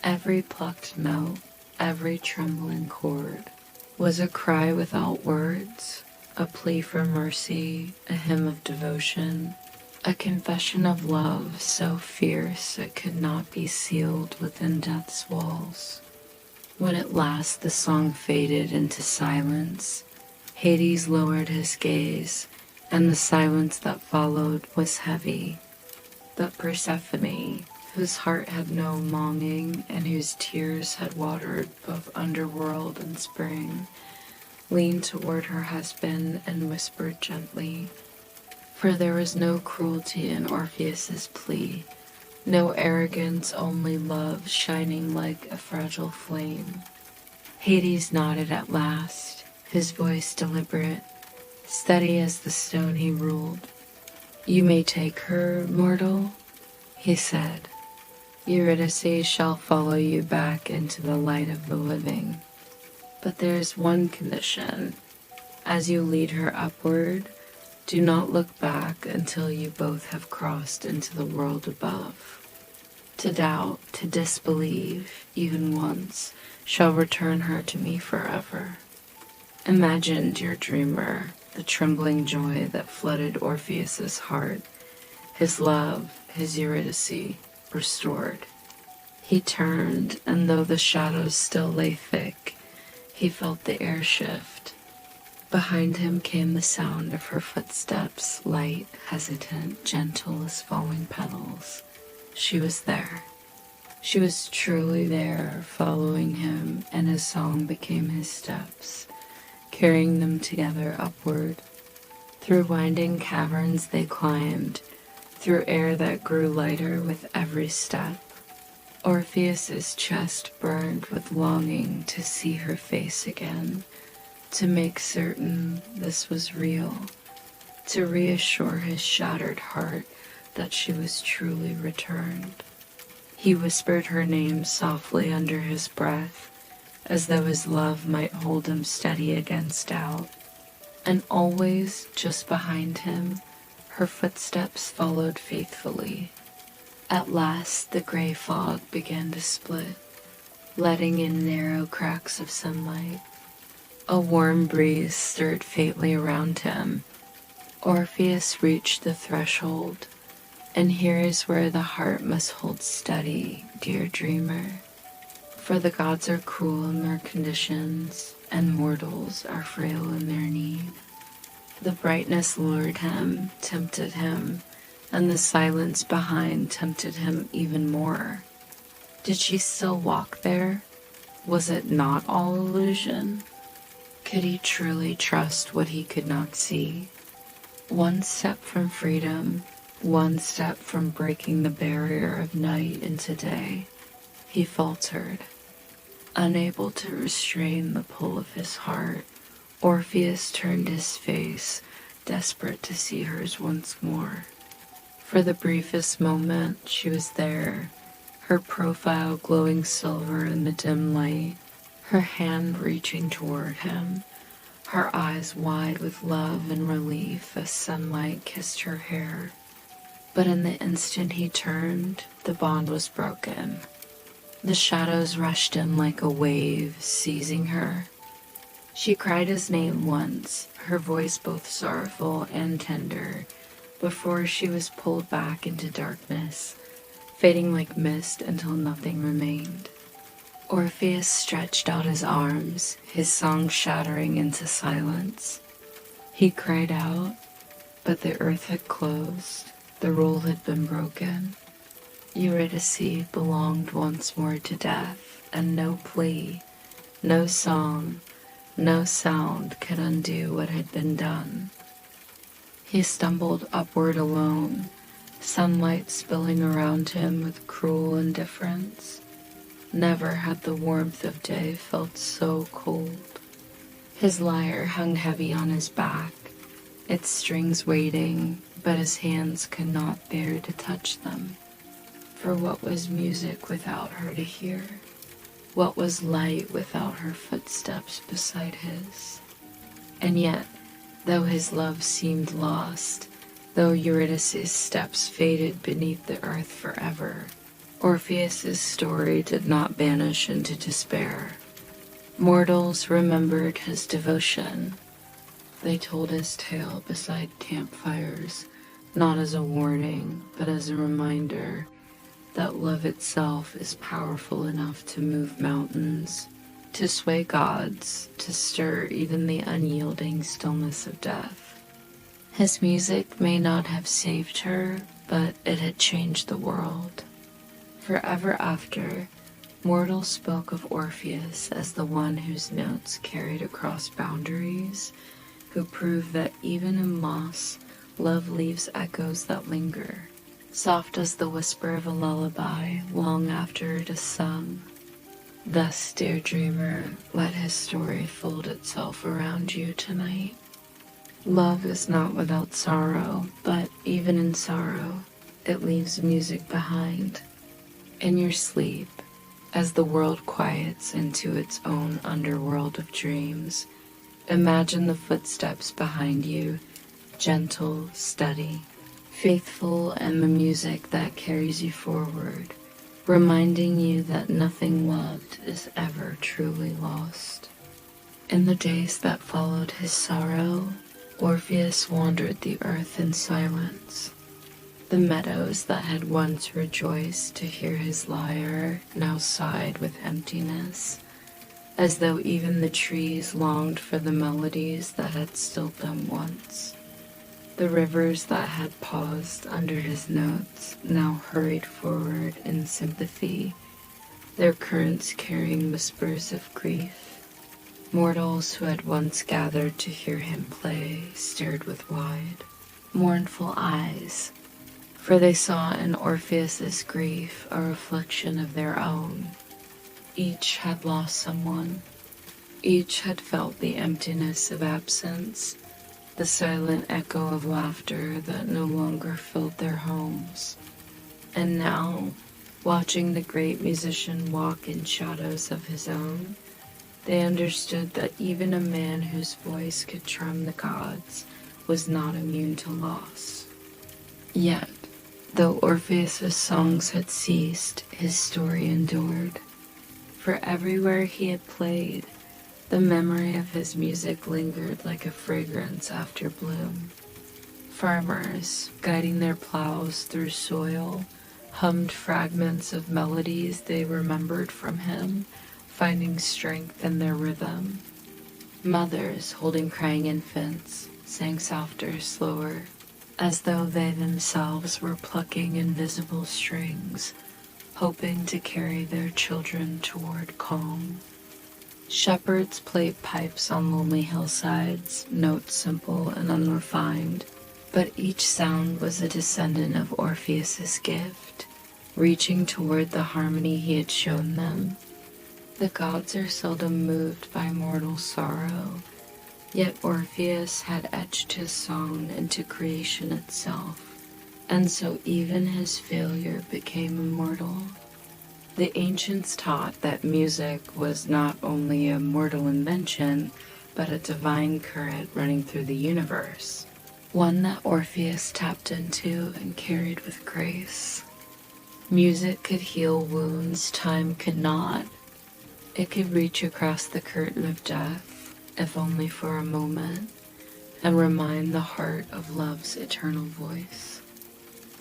Every plucked note, every trembling chord, was a cry without words, a plea for mercy, a hymn of devotion, a confession of love so fierce it could not be sealed within death's walls. When at last the song faded into silence, Hades lowered his gaze, and the silence that followed was heavy. But Persephone, whose heart had no longing and whose tears had watered both underworld and spring, leaned toward her husband and whispered gently, for there was no cruelty in Orpheus's plea, no arrogance, only love shining like a fragile flame. Hades nodded at last, his voice deliberate, steady as the stone he ruled. "You may take her, mortal," he said. "Eurydice shall follow you back into the light of the living. But there is one condition. As you lead her upward, do not look back until you both have crossed into the world above. To doubt, to disbelieve, even once, shall return her to me forever." Imagine, dear dreamer, the trembling joy that flooded Orpheus's heart, his love, his Eurydice, restored. He turned, and though the shadows still lay thick, he felt the air shift. Behind him came the sound of her footsteps, light, hesitant, gentle as falling petals. She was there. She was truly there, following him, and his song became his steps, carrying them together upward. Through winding caverns they climbed, through air that grew lighter with every step. Orpheus's chest burned with longing to see her face again, to make certain this was real, to reassure his shattered heart that she was truly returned. He whispered her name softly under his breath, as though his love might hold him steady against doubt. And always, just behind him, her footsteps followed faithfully. At last the gray fog began to split, letting in narrow cracks of sunlight. A warm breeze stirred faintly around him. Orpheus reached the threshold, and here is where the heart must hold steady, dear dreamer. For the gods are cruel in their conditions, and mortals are frail in their need. The brightness lured him, tempted him, and the silence behind tempted him even more. Did she still walk there? Was it not all illusion? Could he truly trust what he could not see? One step from freedom, one step from breaking the barrier of night into day, he faltered. Unable to restrain the pull of his heart, Orpheus turned his face, desperate to see hers once more. For the briefest moment she was there, her profile glowing silver in the dim light, her hand reaching toward him, her eyes wide with love and relief as sunlight kissed her hair. But in the instant he turned, the bond was broken. The shadows rushed in like a wave, seizing her. She cried his name once, her voice both sorrowful and tender, before she was pulled back into darkness, fading like mist until nothing remained. Orpheus stretched out his arms, his song shattering into silence. He cried out, but the earth had closed, the rule had been broken. Eurydice belonged once more to death, and no plea, no song, no sound could undo what had been done. He stumbled upward alone, sunlight spilling around him with cruel indifference. Never had the warmth of day felt so cold. His lyre hung heavy on his back, its strings waiting, but his hands could not bear to touch them. For what was music without her to hear? What was light without her footsteps beside his? And yet, though his love seemed lost, though Eurydice's steps faded beneath the earth forever, Orpheus's story did not vanish into despair. Mortals remembered his devotion. They told his tale beside campfires, not as a warning, but as a reminder that love itself is powerful enough to move mountains, to sway gods, to stir even the unyielding stillness of death. His music may not have saved her, but it had changed the world. Forever after, mortals spoke of Orpheus as the one whose notes carried across boundaries, who proved that even in loss, love leaves echoes that linger, soft as the whisper of a lullaby long after it is sung. Thus, dear dreamer, let his story fold itself around you tonight. Love is not without sorrow, but even in sorrow, it leaves music behind. In your sleep, as the world quiets into its own underworld of dreams, imagine the footsteps behind you, gentle, steady, faithful, and the music that carries you forward, reminding you that nothing loved is ever truly lost. In the days that followed his sorrow, Orpheus wandered the earth in silence. The meadows that had once rejoiced to hear his lyre now sighed with emptiness, as though even the trees longed for the melodies that had stilled them once. The rivers that had paused under his notes now hurried forward in sympathy, their currents carrying whispers of grief. Mortals who had once gathered to hear him play stared with wide, mournful eyes, For they saw in Orpheus's grief a reflection of their own. Each had lost someone. Each had felt the emptiness of absence, the silent echo of laughter that no longer filled their homes. And now, watching the great musician walk in shadows of his own, they understood that even a man whose voice could charm the gods was not immune to loss. Yet, though Orpheus's songs had ceased, his story endured. For everywhere he had played, the memory of his music lingered like a fragrance after bloom. Farmers, guiding their plows through soil, hummed fragments of melodies they remembered from him, finding strength in their rhythm. Mothers, holding crying infants, sang softer, slower, as though they themselves were plucking invisible strings, hoping to carry their children toward calm. Shepherds played pipes on lonely hillsides, notes simple and unrefined, but each sound was a descendant of Orpheus's gift, reaching toward the harmony he had shown them. The gods are seldom moved by mortal sorrow, yet Orpheus had etched his song into creation itself, and so even his failure became immortal. The ancients taught that music was not only a mortal invention, but a divine current running through the universe, one that Orpheus tapped into and carried with grace. Music could heal wounds time could not. It could reach across the curtain of death, if only for a moment, and remind the heart of love's eternal voice.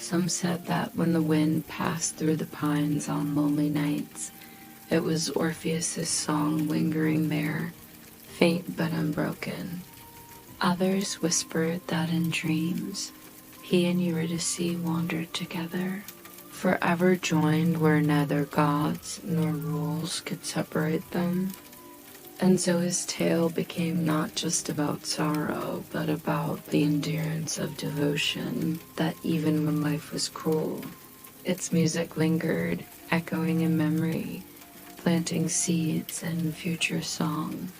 Some said that when the wind passed through the pines on lonely nights, it was Orpheus's song lingering there, faint but unbroken. Others whispered that in dreams, he and Eurydice wandered together, forever joined where neither gods nor rules could separate them. And so his tale became not just about sorrow, but about the endurance of devotion that even when life was cruel, its music lingered, echoing in memory, planting seeds in future song.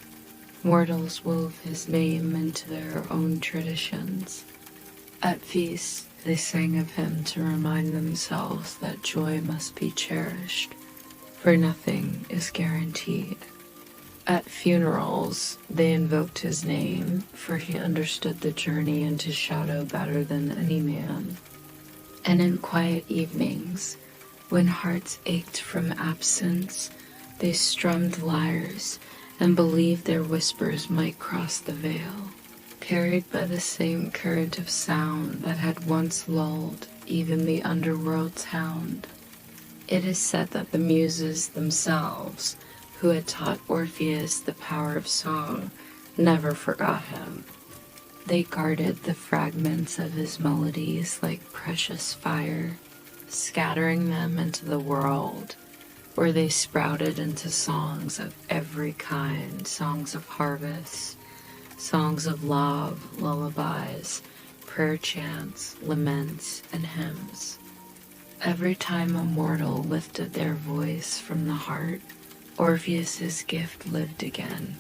Mortals wove his name into their own traditions. At feasts, they sang of him to remind themselves that joy must be cherished, for nothing is guaranteed. At funerals, they invoked his name, for he understood the journey into shadow better than any man. And in quiet evenings, when hearts ached from absence, they strummed lyres and believed their whispers might cross the veil, carried by the same current of sound that had once lulled even the underworld's hound. It is said that the muses themselves, who had taught Orpheus the power of song, never forgot him. They guarded the fragments of his melodies like precious fire, scattering them into the world, where they sprouted into songs of every kind, songs of harvest, songs of love, lullabies, prayer chants, laments, and hymns. Every time a mortal lifted their voice from the heart, Orpheus's gift lived again.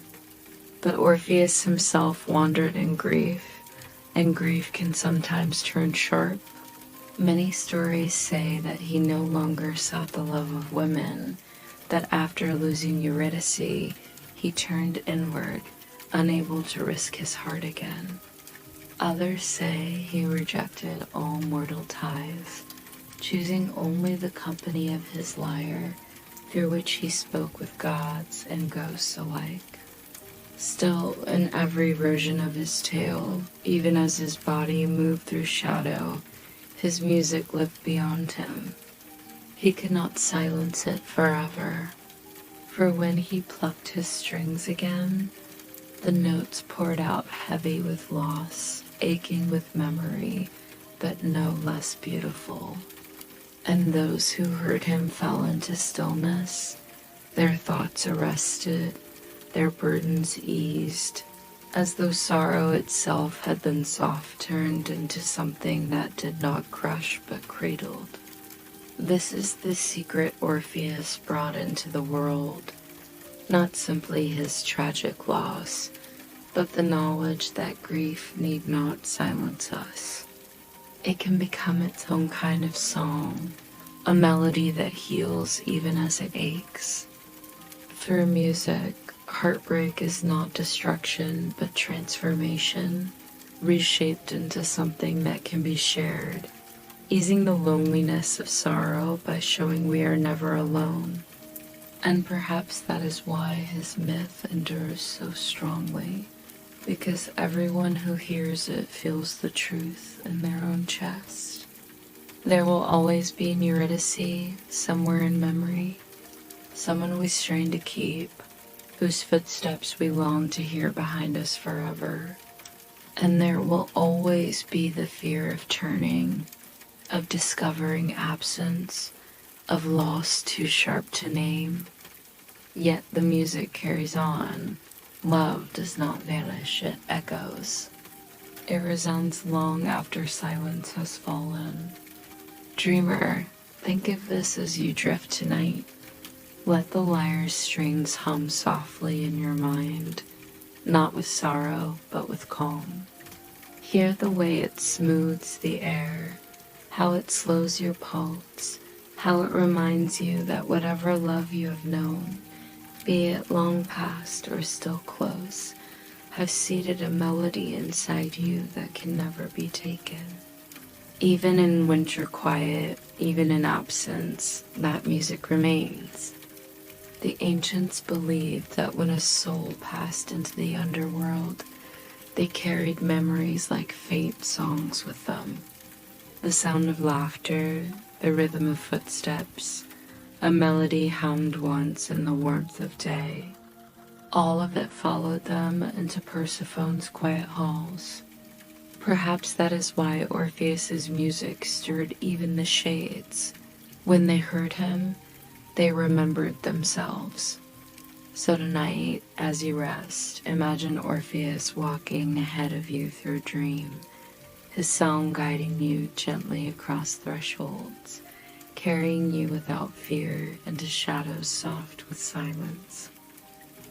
But Orpheus himself wandered in grief, and grief can sometimes turn sharp. Many stories say that he no longer sought the love of women, that after losing Eurydice, he turned inward, unable to risk his heart again. Others say he rejected all mortal ties, choosing only the company of his lyre, through which he spoke with gods and ghosts alike. Still, in every version of his tale, even as his body moved through shadow, his music lived beyond him. He could not silence it forever, for when he plucked his strings again, the notes poured out heavy with loss, aching with memory, but no less beautiful. And those who heard him fell into stillness, their thoughts arrested, their burdens eased, as though sorrow itself had been soft turned into something that did not crush but cradled. This is the secret Orpheus brought into the world, not simply his tragic loss, but the knowledge that grief need not silence us. It can become its own kind of song, a melody that heals even as it aches. Through music, heartbreak is not destruction but transformation, reshaped into something that can be shared, easing the loneliness of sorrow by showing we are never alone. And perhaps that is why his myth endures so strongly, because everyone who hears it feels the truth in their own chest. There will always be an Eurydice somewhere in memory, someone we strain to keep, whose footsteps we long to hear behind us forever. And there will always be the fear of turning, of discovering absence, of loss too sharp to name. Yet the music carries on. Love does not vanish, it echoes. It resounds long after silence has fallen. Dreamer, think of this as you drift tonight. Let the lyre's strings hum softly in your mind, not with sorrow, but with calm. Hear the way it smooths the air, how it slows your pulse, how it reminds you that whatever love you have known, be it long past or still close, have seated a melody inside you that can never be taken. Even in winter quiet, even in absence, that music remains. The ancients believed that when a soul passed into the underworld, they carried memories like faint songs with them. The sound of laughter, the rhythm of footsteps, a melody hummed once in the warmth of day. All of it followed them into Persephone's quiet halls. Perhaps that is why Orpheus's music stirred even the shades. When they heard him, they remembered themselves. So tonight, as you rest, imagine Orpheus walking ahead of you through a dream, his song guiding you gently across thresholds, carrying you without fear into shadows soft with silence.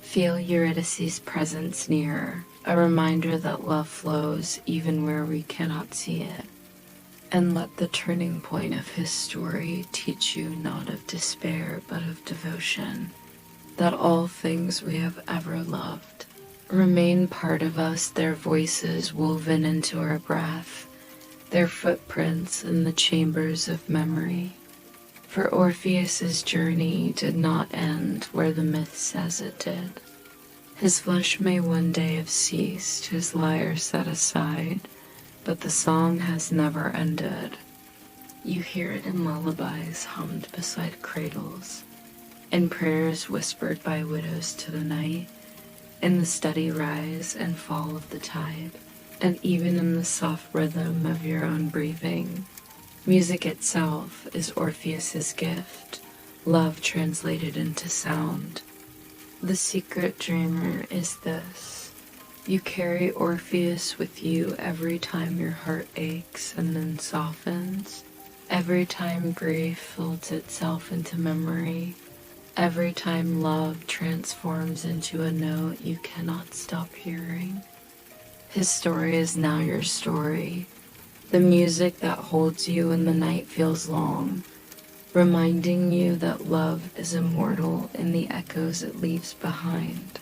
Feel Eurydice's presence near, a reminder that love flows even where we cannot see it. And let the turning point of his story teach you not of despair but of devotion, that all things we have ever loved remain part of us, their voices woven into our breath, their footprints in the chambers of memory. For Orpheus's journey did not end where the myth says it did. His flesh may one day have ceased, his lyre set aside, but the song has never ended. You hear it in lullabies hummed beside cradles, in prayers whispered by widows to the night, in the steady rise and fall of the tide, and even in the soft rhythm of your own breathing. Music itself is Orpheus's gift, love translated into sound. The secret, dreamer, is this. You carry Orpheus with you every time your heart aches and then softens, every time grief folds itself into memory, every time love transforms into a note you cannot stop hearing. His story is now your story, the music that holds you when the night feels long, reminding you that love is immortal in the echoes it leaves behind.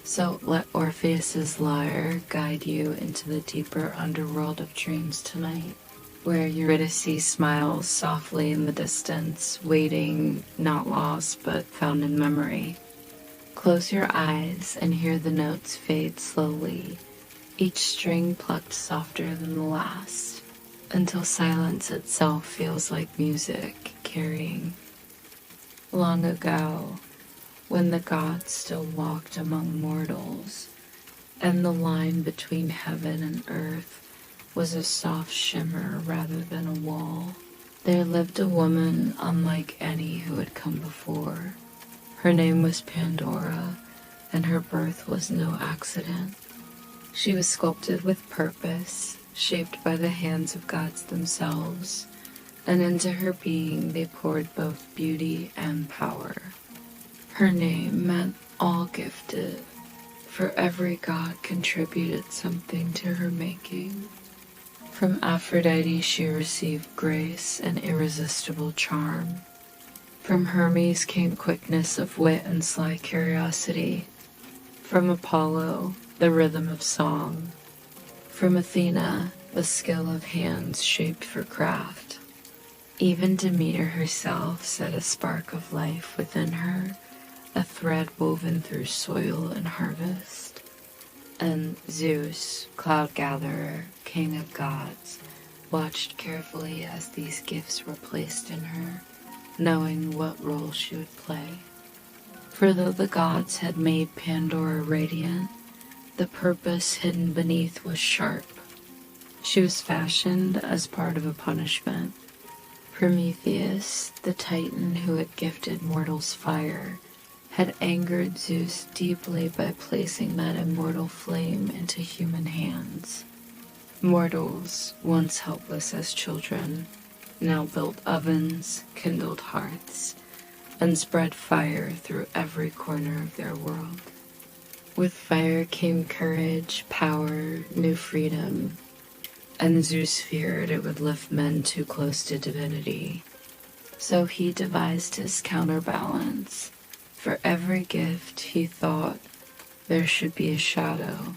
So let Orpheus's lyre guide you into the deeper underworld of dreams tonight, where Eurydice smiles softly in the distance, waiting, not lost, but found in memory. Close your eyes and hear the notes fade slowly, each string plucked softer than the last, until silence itself feels like music carrying. Long ago, when the gods still walked among mortals, and the line between heaven and earth was a soft shimmer rather than a wall, there lived a woman unlike any who had come before. Her name was Pandora, and her birth was no accident. She was sculpted with purpose, shaped by the hands of gods themselves, and into her being they poured both beauty and power. Her name meant all gifted, for every god contributed something to her making. From Aphrodite she received grace and irresistible charm. From Hermes came quickness of wit and sly curiosity. From Apollo, the rhythm of song. From Athena, the skill of hands shaped for craft. Even Demeter herself set a spark of life within her, a thread woven through soil and harvest. And Zeus, cloud gatherer, king of gods, watched carefully as these gifts were placed in her, knowing what role she would play. For though the gods had made Pandora radiant, the purpose hidden beneath was sharp. She was fashioned as part of a punishment. Prometheus, the titan who had gifted mortals fire, had angered Zeus deeply by placing that immortal flame into human hands. Mortals, once helpless as children, now built ovens, kindled hearths, and spread fire through every corner of their world. With fire came courage, power, new freedom, and Zeus feared it would lift men too close to divinity. So he devised his counterbalance. For every gift he thought there should be a shadow.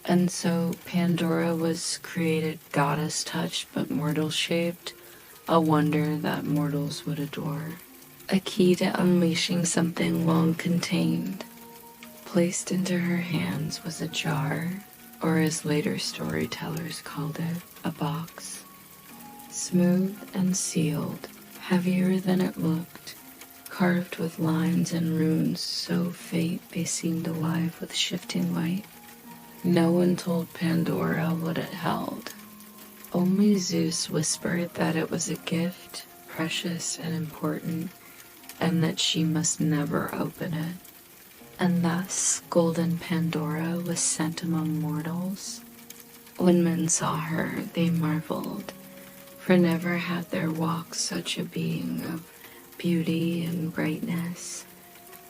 And so Pandora was created goddess-touched but mortal-shaped, a wonder that mortals would adore. A key to unleashing something long contained. Placed into her hands was a jar, or as later storytellers called it, a box. Smooth and sealed, heavier than it looked, carved with lines and runes so faint they seemed alive with shifting light. No one told Pandora what it held. Only Zeus whispered that it was a gift, precious and important, and that she must never open it. And thus golden Pandora was sent among mortals. When men saw her, they marveled, for never had there walked such a being of beauty and brightness,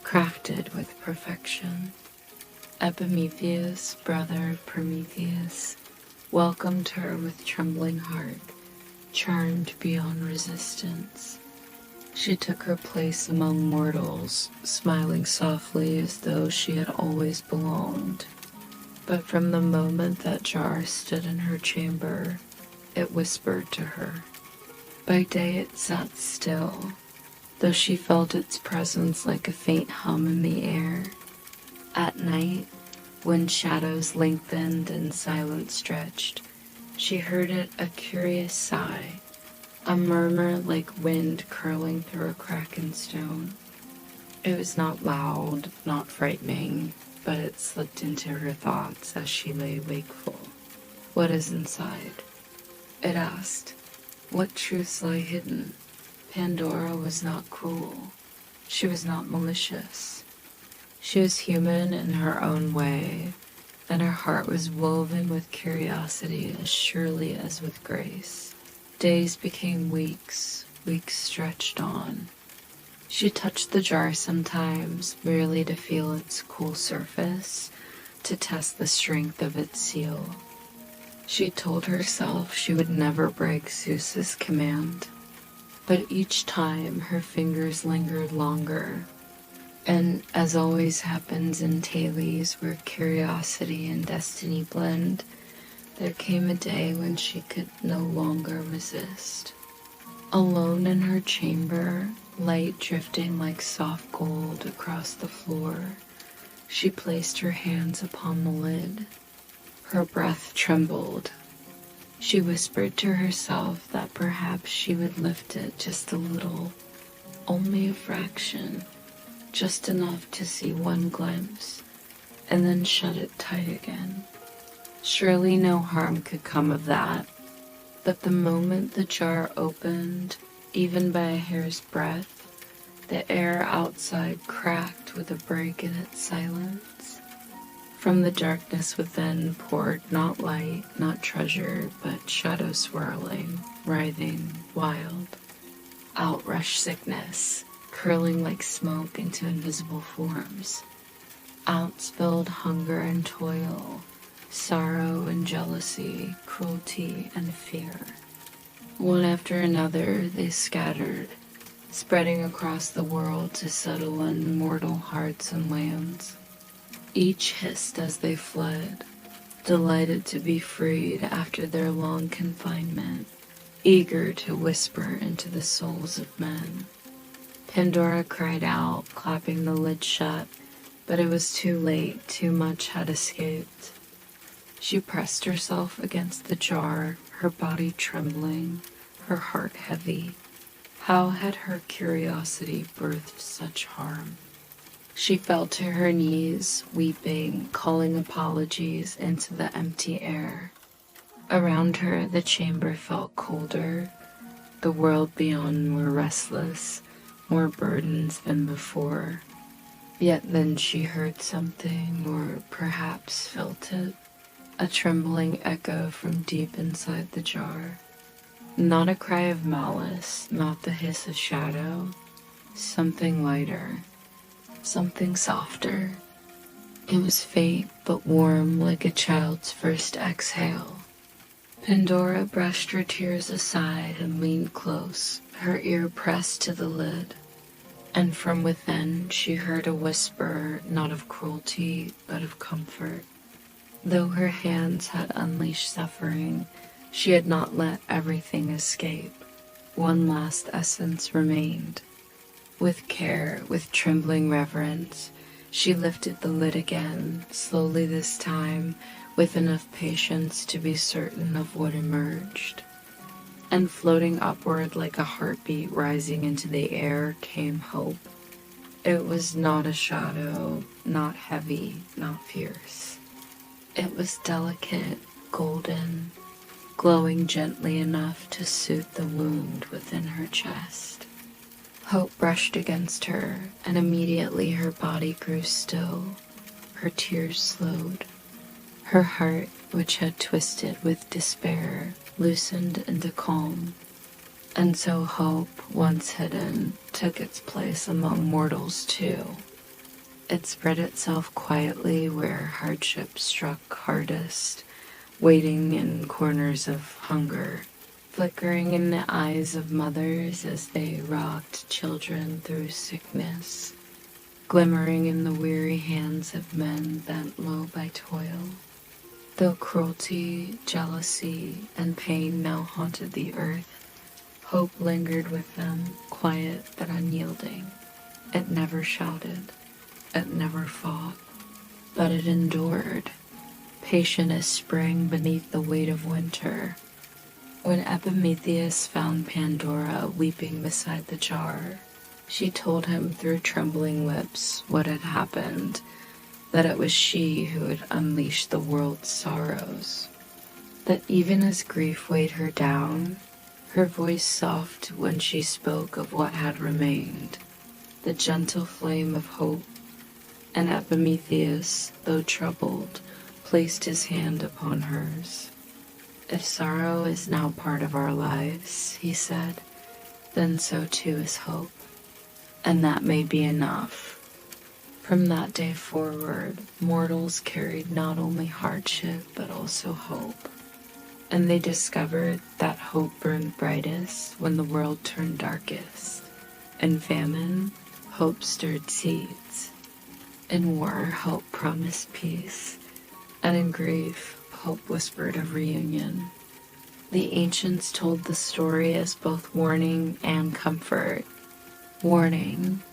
crafted with perfection. Epimetheus, brother of Prometheus, welcomed her with trembling heart, charmed beyond resistance. She took her place among mortals, smiling softly as though she had always belonged. But from the moment that jar stood in her chamber, it whispered to her. By day it sat still, though she felt its presence like a faint hum in the air. At night, when shadows lengthened and silence stretched, she heard it a curious sigh, a murmur like wind curling through a crack in stone. It was not loud, not frightening, but it slipped into her thoughts as she lay wakeful. What is inside? It asked. What truths lie hidden? Pandora was not cruel. She was not malicious. She was human in her own way, and her heart was woven with curiosity as surely as with grace. Days became weeks, weeks stretched on. She touched the jar sometimes, merely to feel its cool surface, to test the strength of its seal. She told herself she would never break Zeus's command. But each time her fingers lingered longer, and as always happens in Thales where curiosity and destiny blend, there came a day when she could no longer resist. Alone in her chamber, light drifting like soft gold across the floor, she placed her hands upon the lid. Her breath trembled. She whispered to herself that perhaps she would lift it just a little, only a fraction, just enough to see one glimpse, and then shut it tight again. Surely no harm could come of that, but the moment the jar opened, even by a hair's breadth, the air outside cracked with a break in its silence. From the darkness within poured not light, not treasure, but shadow swirling, writhing, wild. Out rushed sickness, curling like smoke into invisible forms. Out spilled hunger and toil, sorrow and jealousy, cruelty and fear. One after another they scattered, spreading across the world to settle on mortal hearts and lands. Each hissed as they fled, delighted to be freed after their long confinement, eager to whisper into the souls of men. Pandora cried out, clapping the lid shut, but it was too late, too much had escaped. She pressed herself against the jar, her body trembling, her heart heavy. How had her curiosity birthed such harm? She fell to her knees, weeping, calling apologies into the empty air. Around her, the chamber felt colder, the world beyond more restless, more burdens than before. Yet then she heard something, or perhaps felt it, a trembling echo from deep inside the jar. Not a cry of malice, not the hiss of shadow, something lighter, something softer. It was faint but warm like a child's first exhale. Pandora brushed her tears aside and leaned close, her ear pressed to the lid. And from within she heard a whisper, not of cruelty, but of comfort. Though her hands had unleashed suffering, she had not let everything escape. One last essence remained. With care, with trembling reverence, she lifted the lid again, slowly this time, with enough patience to be certain of what emerged. And floating upward like a heartbeat rising into the air came hope. It was not a shadow, not heavy, not fierce. It was delicate, golden, glowing gently enough to soothe the wound within her chest. Hope brushed against her, and immediately her body grew still. Her tears slowed. Her heart, which had twisted with despair, loosened into calm. And so hope, once hidden, took its place among mortals too. It spread itself quietly where hardship struck hardest, waiting in corners of hunger, flickering in the eyes of mothers as they rocked children through sickness, glimmering in the weary hands of men bent low by toil. Though cruelty, jealousy, and pain now haunted the earth, hope lingered with them, quiet but unyielding. It never shouted, it never fought, but it endured, patient as spring beneath the weight of winter. When Epimetheus found Pandora weeping beside the jar, she told him through trembling lips what had happened, that it was she who had unleashed the world's sorrows. That even as grief weighed her down, her voice soft when she spoke of what had remained, the gentle flame of hope. And Epimetheus, though troubled, placed his hand upon hers. If sorrow is now part of our lives, he said, then so too is hope, and that may be enough. From that day forward, mortals carried not only hardship but also hope, and they discovered that hope burned brightest when the world turned darkest. In famine, hope stirred seeds. In war, hope promised peace, and in grief, hope whispered of reunion. The ancients told the story as both warning and comfort. Warning,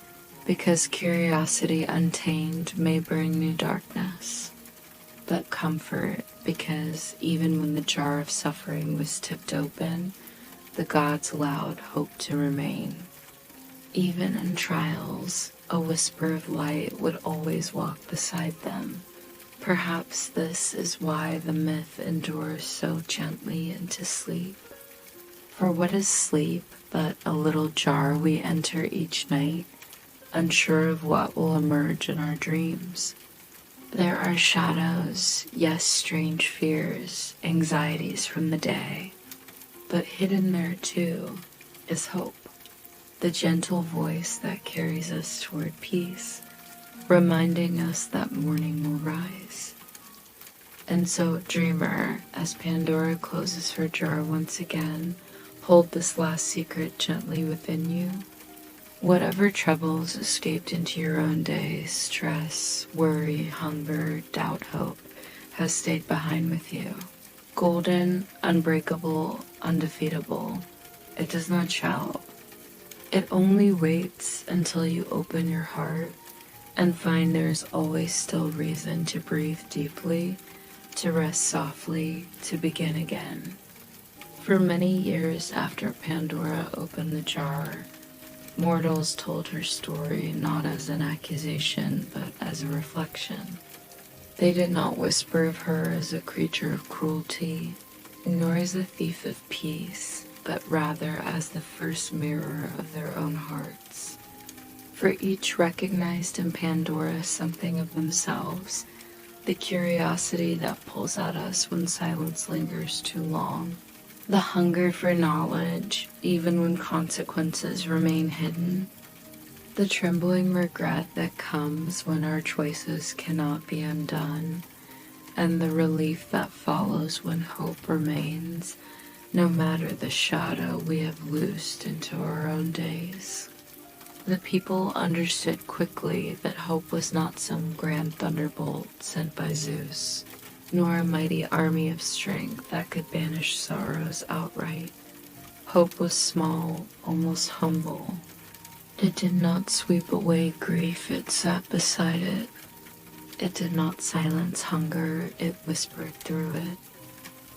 because curiosity untamed may bring new darkness, but comfort, because even when the jar of suffering was tipped open, the gods allowed hope to remain. Even in trials, a whisper of light would always walk beside them. Perhaps this is why the myth endures so gently into sleep. For what is sleep but a little jar we enter each night, unsure of what will emerge in our dreams? There are shadows, yes, strange fears, anxieties from the day, but hidden there too is hope, the gentle voice that carries us toward peace, reminding us that morning will rise. And so, dreamer, as Pandora closes her jar once again, hold this last secret gently within you. Whatever troubles escaped into your own day, stress, worry, hunger, doubt, hope, has stayed behind with you. Golden, unbreakable, undefeatable, it does not shout. It only waits until you open your heart and find there is always still reason to breathe deeply, to rest softly, to begin again. For many years after Pandora opened the jar, mortals told her story not as an accusation, but as a reflection. They did not whisper of her as a creature of cruelty, nor as a thief of peace, but rather as the first mirror of their own hearts. For each recognized in Pandora something of themselves, the curiosity that pulls at us when silence lingers too long, the hunger for knowledge, even when consequences remain hidden, the trembling regret that comes when our choices cannot be undone, and the relief that follows when hope remains, no matter the shadow we have loosed into our own days. The people understood quickly that hope was not some grand thunderbolt sent by Zeus, nor a mighty army of strength that could banish sorrows outright. Hope was small, almost humble. It did not sweep away grief, it sat beside it. It did not silence hunger, it whispered through it.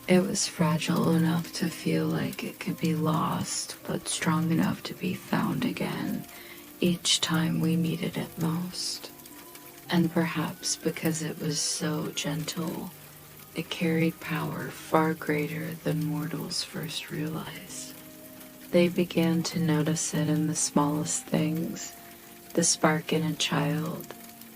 It was fragile enough to feel like it could be lost, but strong enough to be found again each time we needed it most. And perhaps because it was so gentle, it carried power far greater than mortals first realized. They began to notice it in the smallest things, the spark in a child,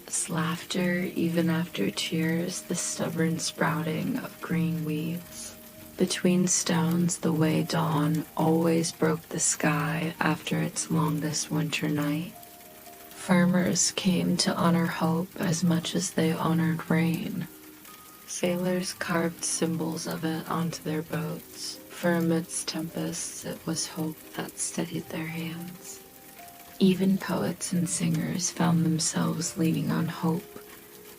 its laughter even after tears, the stubborn sprouting of green weeds. Between stones, the way dawn always broke the sky after its longest winter night. Farmers came to honor hope as much as they honored rain. Sailors carved symbols of it onto their boats, for amidst tempests it was hope that steadied their hands. Even poets and singers found themselves leaning on hope,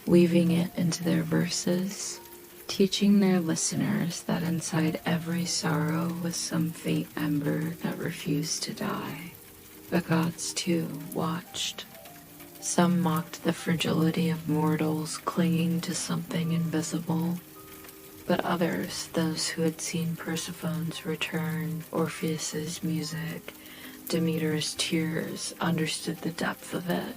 weaving it into their verses, teaching their listeners that inside every sorrow was some faint ember that refused to die. The gods, too, watched. Some mocked the fragility of mortals clinging to something invisible, but others, those who had seen Persephone's return, Orpheus's music, Demeter's tears, understood the depth of it.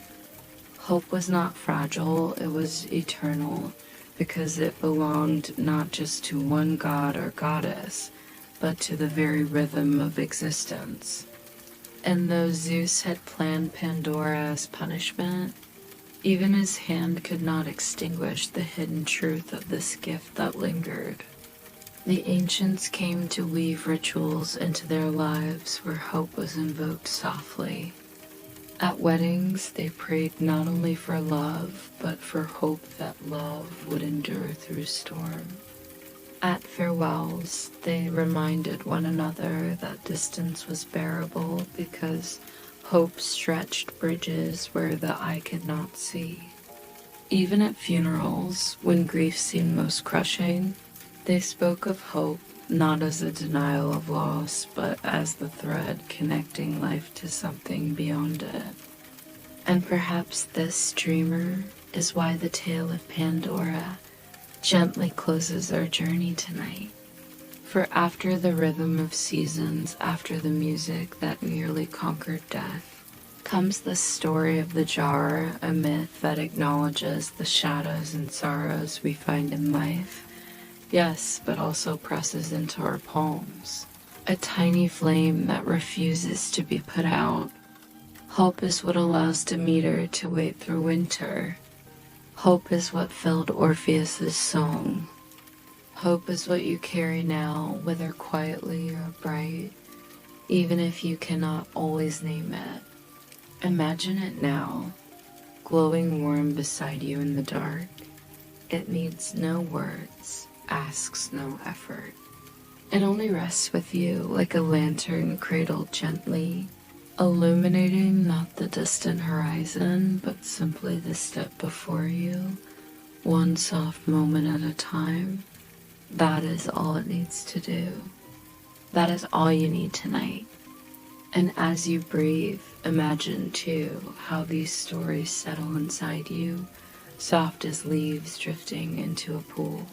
Hope was not fragile, it was eternal, because it belonged not just to one god or goddess, but to the very rhythm of existence. And though Zeus had planned Pandora as punishment, even his hand could not extinguish the hidden truth of this gift that lingered. The ancients came to weave rituals into their lives where hope was invoked softly. At weddings, they prayed not only for love, but for hope that love would endure through storm. At farewells, they reminded one another that distance was bearable because hope stretched bridges where the eye could not see. Even at funerals, when grief seemed most crushing, they spoke of hope not as a denial of loss, but as the thread connecting life to something beyond it. And perhaps this, dreamer, is why the tale of Pandora gently closes our journey tonight. For after the rhythm of seasons, after the music that nearly conquered death, comes the story of the jar, a myth that acknowledges the shadows and sorrows we find in life. Yes, but also presses into our palms. A tiny flame that refuses to be put out. Hope is what allows Demeter to wait through winter. Hope is what filled Orpheus's song. Hope is what you carry now, whether quietly or bright, even if you cannot always name it. Imagine it now, glowing warm beside you in the dark. It needs no words, asks no effort. It only rests with you like a lantern cradled gently, illuminating not the distant horizon, but simply the step before you, one soft moment at a time. That is all it needs to do. That is all you need tonight. And as you breathe, imagine too how these stories settle inside you, soft as leaves drifting into a pool.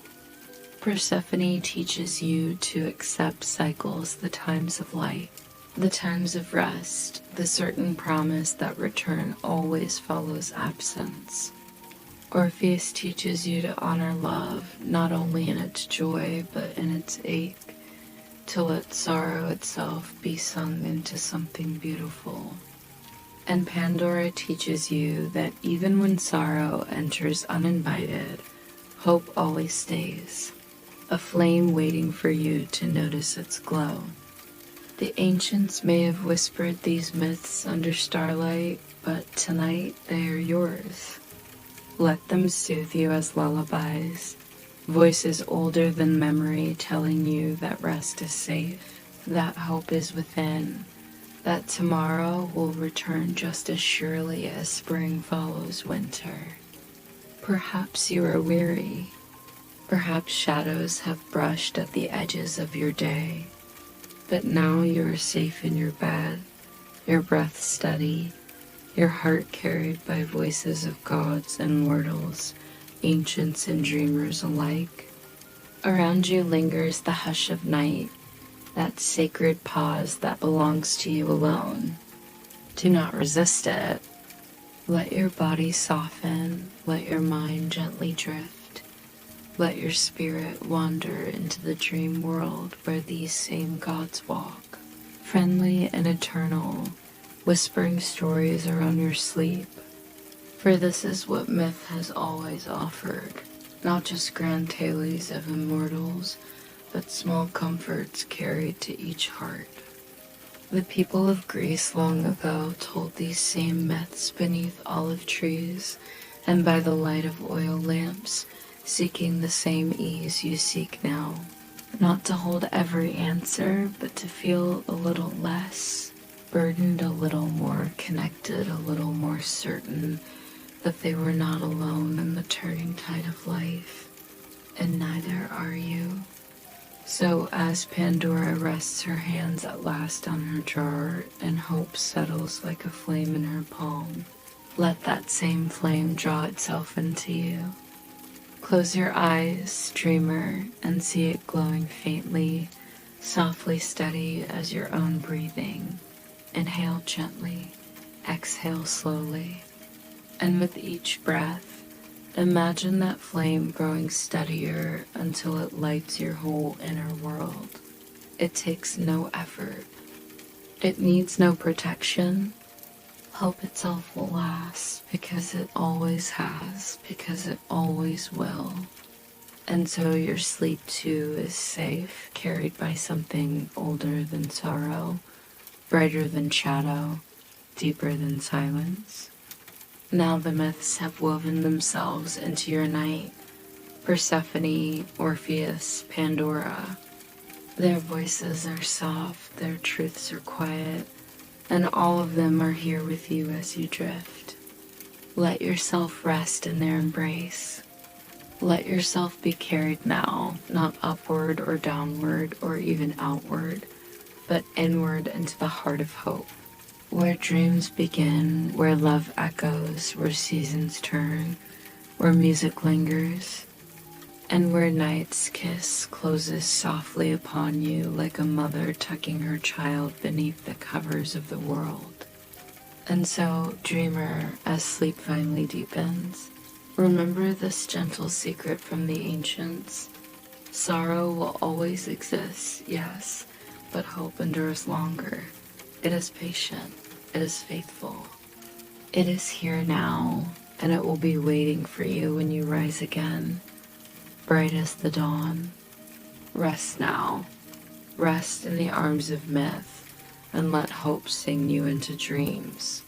Persephone teaches you to accept cycles, the times of light, the times of rest, the certain promise that return always follows absence. Orpheus teaches you to honor love, not only in its joy, but in its ache, to let sorrow itself be sung into something beautiful. And Pandora teaches you that even when sorrow enters uninvited, hope always stays, a flame waiting for you to notice its glow. The ancients may have whispered these myths under starlight, but tonight they are yours. Let them soothe you as lullabies, voices older than memory telling you that rest is safe, that hope is within, that tomorrow will return just as surely as spring follows winter. Perhaps you are weary. Perhaps shadows have brushed at the edges of your day. But now you are safe in your bed, your breath steady, your heart carried by voices of gods and mortals, ancients and dreamers alike. Around you lingers the hush of night, that sacred pause that belongs to you alone. Do not resist it. Let your body soften, let your mind gently drift. Let your spirit wander into the dream world where these same gods walk, friendly and eternal, whispering stories around your sleep. For this is what myth has always offered, not just grand tales of immortals, but small comforts carried to each heart. The people of Greece long ago told these same myths beneath olive trees and by the light of oil lamps, seeking the same ease you seek now. Not to hold every answer, but to feel a little less, burdened a little more, connected a little more certain that they were not alone in the turning tide of life, and neither are you. So as Pandora rests her hands at last on her jar and hope settles like a flame in her palm, let that same flame draw itself into you. Close your eyes, dreamer, and see it glowing faintly, softly steady as your own breathing. Inhale gently, exhale slowly, and with each breath, imagine that flame growing steadier until it lights your whole inner world. It takes no effort. It needs no protection. Hope itself will last because it always has, because it always will. And so your sleep too is safe, carried by something older than sorrow, brighter than shadow, deeper than silence. Now the myths have woven themselves into your night. Persephone, Orpheus, Pandora. Their voices are soft, their truths are quiet, and all of them are here with you as you drift. Let yourself rest in their embrace. Let yourself be carried now, not upward or downward or even outward, but inward into the heart of hope, where dreams begin, where love echoes, where seasons turn, where music lingers, and where night's kiss closes softly upon you like a mother tucking her child beneath the covers of the world. And so, dreamer, as sleep finally deepens, remember this gentle secret from the ancients. Sorrow will always exist, yes, but hope endures longer. It is patient. It is faithful. It is here now, and it will be waiting for you when you rise again, bright as the dawn. Rest now. Rest in the arms of myth, and let hope sing you into dreams.